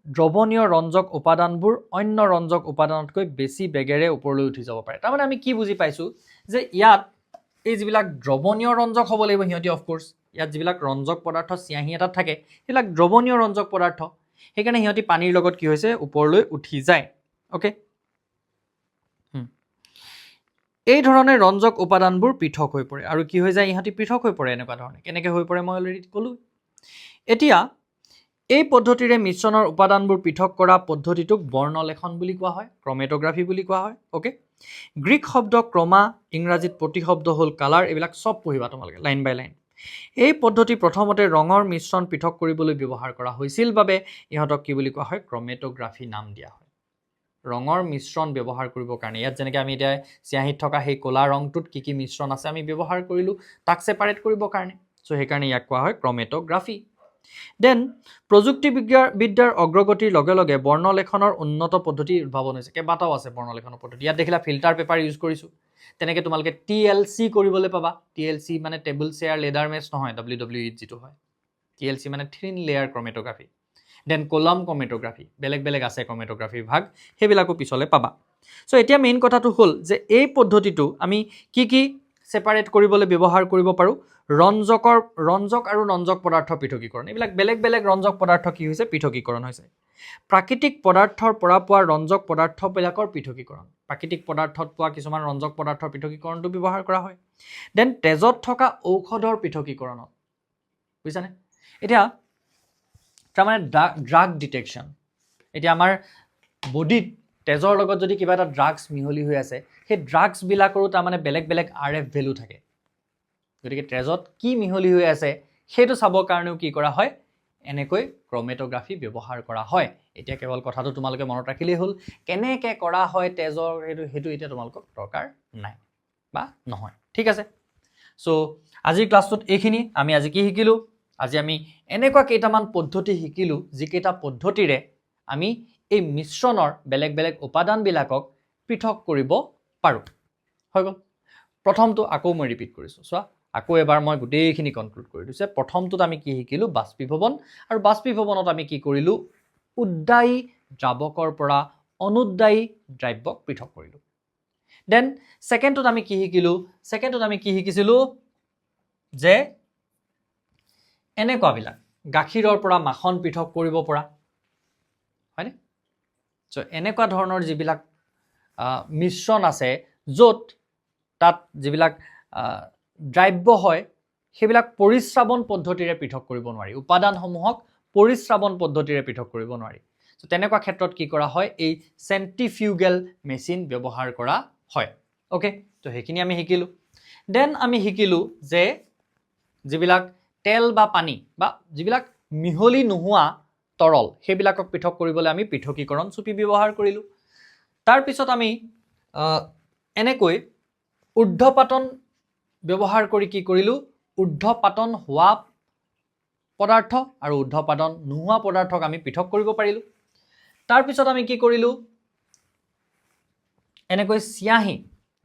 দ্ৰৱণীয় ৰঞ্জক উপাদানবোৰ অন্য ৰঞ্জক উপাদানতকৈ বেছি বেগেৰে ওপৰলৈ উঠি যাব পাৰে তাৰমানে আমি কি বুজি পাইছো যে ইয়াত এই যিবিলাক দ্ৰৱণীয় ৰঞ্জক হ'ব লাগিব হিয়তি অফ কোৰ্স ইয়াত যিবিলাক ৰঞ্জক পদাৰ্থ চিয়াহি এটাত থাকে সেইবিলাক দ্ৰৱণীয় ৰঞ্জক পদাৰ্থ সেইকাৰণে হিয়তি পানীৰ লগত কি হৈছে ওপৰলৈ উঠি যায় ওকে এই ধৰণে ৰঞ্জক উপাদানবোৰ পৃথক হৈ পৰে আৰু কি হৈ যায় ইহঁতি পৃথক হৈ পৰে এনেকুৱা ধৰণে কেনেকৈ হৈ পৰে মই অলৰেডি ক'লো এতিয়া এই পদ্ধতিৰে মিশ্ৰণৰ উপাদানবোৰ পৃথক কৰা পদ্ধতিটোক বৰ্ণলেখন বুলি কোৱা হয় ক্ৰমেটোগ্ৰাফি বুলি কোৱা হয় ওকে গ্ৰীক শব্দ ক্ৰমা ইংৰাজীত প্ৰতিশব্দ হ'ল কালাৰ এইবিলাক সব পঢ়িবা তোমালোকে লাইন বাই লাইন এই পদ্ধতি প্ৰথমতে ৰঙৰ মিশ্ৰণ পৃথক কৰিবলৈ ব্যৱহাৰ কৰা হৈছিল বাবে ইহঁতক কি বুলি কোৱা হয় ক্ৰমেটোগ্ৰাফি নাম দিয়া হয় ৰঙৰ মিশ্ৰণ ব্যৱহাৰ কৰিবৰ কাৰণে ইয়াত যেনেকৈ আমি এতিয়া চিয়াহিত থকা সেই কোলা ৰংটোত কি কি মিশ্ৰণ আছে আমি ব্যৱহাৰ কৰিলো তাক সেপাৰেট কৰিবৰ কাৰণে সো সেইকাৰণে ইয়াক কোৱা হয় ক্ৰমেটোগ্ৰাফি দেন প্ৰযুক্তিবিদ্যাৰ অগ্ৰগতিৰ লগে লগে বৰ্ণলেখনৰ উন্নত পদ্ধতি উদ্ভাৱন হৈছে কেবাটাও আছে বৰ্ণলেখনৰ পদ্ধতি ইয়াত দেখিলা ফিল্টাৰ পেপাৰ ইউজ কৰিছো তেনেকৈ তোমালোকে TLC কৰিবলৈ পাবা TLC মানে টেবল চেয়াৰ লেডাৰ মেচ নহয় WWE যেটো হয় TLC মানে থিন লেয়াৰ ক্ৰমেটোগ্ৰাফি দেন কলম ক্ৰমেটোগ্ৰাফি বেলেগ বেলেগ আছে ক্ৰমেটোগ্ৰাফিৰ ভাগ সেইবিলাকো পিছলে পাবা সো এতিয়া মেইন কথাটো হ'ল যে এই পদ্ধতিটো আমি কি সেপাৰেট কৰিবলৈ ব্যৱহাৰ কৰিব পাৰোঁ ৰঞ্জক আৰু ৰঞ্জক পদাৰ্থ পৃথকীকৰণ এইবিলাক বেলেগ বেলেগ ৰঞ্জক পদাৰ্থ কি হৈছে পৃথকীকৰণ হৈছে প্ৰাকৃতিক পদাৰ্থৰ পৰা পোৱা ৰঞ্জক পদাৰ্থবিলাকৰ পৃথকীকৰণ প্ৰাকৃতিক পদাৰ্থত পোৱা কিছুমান ৰঞ্জক পদাৰ্থৰ পৃথকীকৰণটো ব্যৱহাৰ কৰা হয় দেন তেজত থকা ঔষধৰ পৃথকীকৰণত বুজিছানে এতিয়া তাৰমানে ড্ৰাগ ডিটেকশ্যন এতিয়া আমাৰ বডিত তেজৰ লগত যদি কিবা এটা ড্ৰাগছ মিহলি হৈ আছে সেই ড্ৰাগছবিলাকৰো তাৰমানে বেলেগ বেলেগ RF ভেলু থাকে গতিকে তেজত কি মিহলি হৈ আছে সেইটো চাবৰ কাৰণেও কি কৰা হয় এনেকৈ ক্ৰমেটোগ্ৰাফি ব্যৱহাৰ কৰা হয় এতিয়া কেৱল কথাটো তোমালোকে মনত ৰাখিলেই হ'ল কেনেকৈ কৰা হয় তেজৰ সেইটো এতিয়া তোমালোকক দৰকাৰ নাই বা নহয় ঠিক আছে সো আজিৰ ক্লাছটোত এইখিনি আমি আজি কি শিকিলোঁ আজি আমি এনেকুৱা কেইটামান পদ্ধতি শিকিলোঁ যিকেইটা পদ্ধতিৰে আমি এই মিশ্ৰণৰ বেলেগ বেলেগ উপাদানবিলাকক পৃথক কৰিব পাৰোঁ হৈ গ'ল প্ৰথমটো আকৌ মই ৰিপিট কৰিছোঁ চোৱা আকৌ এবাৰ মই গোটেইখিনি কনক্লুড কৰি দিছোঁ প্ৰথমটোত আমি কি শিকিলোঁ বাষ্পীভৱন আৰু বাষ্পীভৱনত আমি কি কৰিলোঁ উদ্দায়ী দ্ৰাৱকৰ পৰা অনুদ্দায়ী দ্ৰব্যক পৃথক কৰিলোঁ দেন ছেকেণ্ডটোত আমি কি শিকিছিলোঁ যে এনেকুৱাবিলাক গাখীৰৰ পৰা মাখন পৃথক কৰিব পৰা হয়নে সো এনেকুৱা ধৰণৰ যিবিলাক মিশ্ৰণ আছে য'ত তাত যিবিলাক দ্ৰব্য হয় সেইবিলাক পৰিশ্ৰাৱণ পদ্ধতিৰে পৃথক কৰিব নোৱাৰি উপাদানসমূহক পৰিশ্ৰাৱণ পদ্ধতিৰে পৃথক কৰিব নোৱাৰি সো তেনেকুৱা ক্ষেত্ৰত কি কৰা হয় এই চেণ্ট্ৰিফিউগেল মেচিন ব্যৱহাৰ কৰা হয় ওকে তো সেইখিনি আমি শিকিলোঁ দেন আমি শিকিলোঁ যে যিবিলাক তেল বা পানী বা যিবিলাক মিহলি নোহোৱা তৰল সেইবিলাকক পৃথক কৰিবলৈ আমি পৃথকীকৰণ চুপি ব্যৱহাৰ কৰিলোঁ তাৰপিছত আমি এনেকৈ ঊৰ্ধ্বপাতন ব্যৱহাৰ কৰি কি কৰিলোঁ ঊৰ্ধ্বপাতন হোৱা পদাৰ্থ আৰু ঊৰ্ধ্বপাতন নোহোৱা পদাৰ্থক আমি পৃথক কৰিব পাৰিলোঁ তাৰপিছত আমি কি কৰিলোঁ এনেকৈ চিয়াহী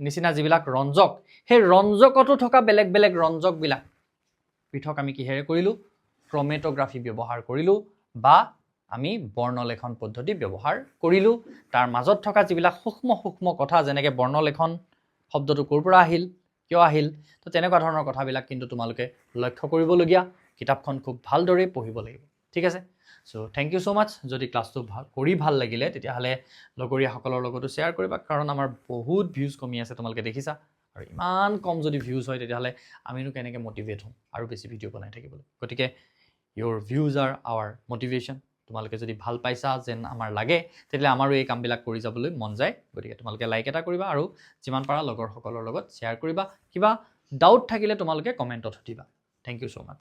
নিচিনা যিবিলাক ৰঞ্জক সেই ৰঞ্জকতো থকা বেলেগ বেলেগ ৰঞ্জকবিলাক পৃথক আমি কিহেৰে কৰিলোঁ ক্ৰমেটোগ্ৰাফি ব্যৱহাৰ কৰিলোঁ বা আমি বৰ্ণলেখন পদ্ধতি ব্যৱহাৰ কৰিলোঁ তাৰ মাজত থকা যিবিলাক সূক্ষ্ম সূক্ষ্ম কথা যেনেকৈ বৰ্ণলেখন শব্দটো ক'ৰ পৰা আহিল কিয় আহিল তো তেনেকুৱা ধৰণৰ কথাবিলাক কিন্তু তোমালোকে লক্ষ্য কৰিবলগীয়া কিতাপখন খুব ভালদৰে পঢ়িব লাগিব ঠিক আছে so thank you so much যদি ক্লাছটো ভাল লাগিলে তেতিয়াহ'লে লগৰীয়াসকলৰ লগতো শ্বেয়াৰ কৰিবা কাৰণ আমাৰ বহুত ভিউজ কমি আছে তোমালোকে দেখিছা আৰু ইমান কম যদি ভিউজ হয় তেতিয়াহ'লে আমিনো কেনেকৈ মটিভেট হ'ম আৰু বেছি ভিডিঅ' বনাই থাকিবলৈ গতিকে ইয়'ৰ ভিউজ আৰ আৱাৰ মটিভেশ্যন তোমালোকে যদি ভাল পাইছা যেন আমাৰ লাগে তেতিয়াহ'লে আমাৰো এই কামবিলাক কৰি যাবলৈ মন যায় গতিকে তোমালোকে লাইক এটা কৰিবা আৰু যিমান পাৰা লগৰসকলৰ লগত শ্বেয়াৰ কৰিবা কিবা ডাউট থাকিলে তোমালোকে কমেণ্টত সুধিবা থেংক ইউ সো মাছ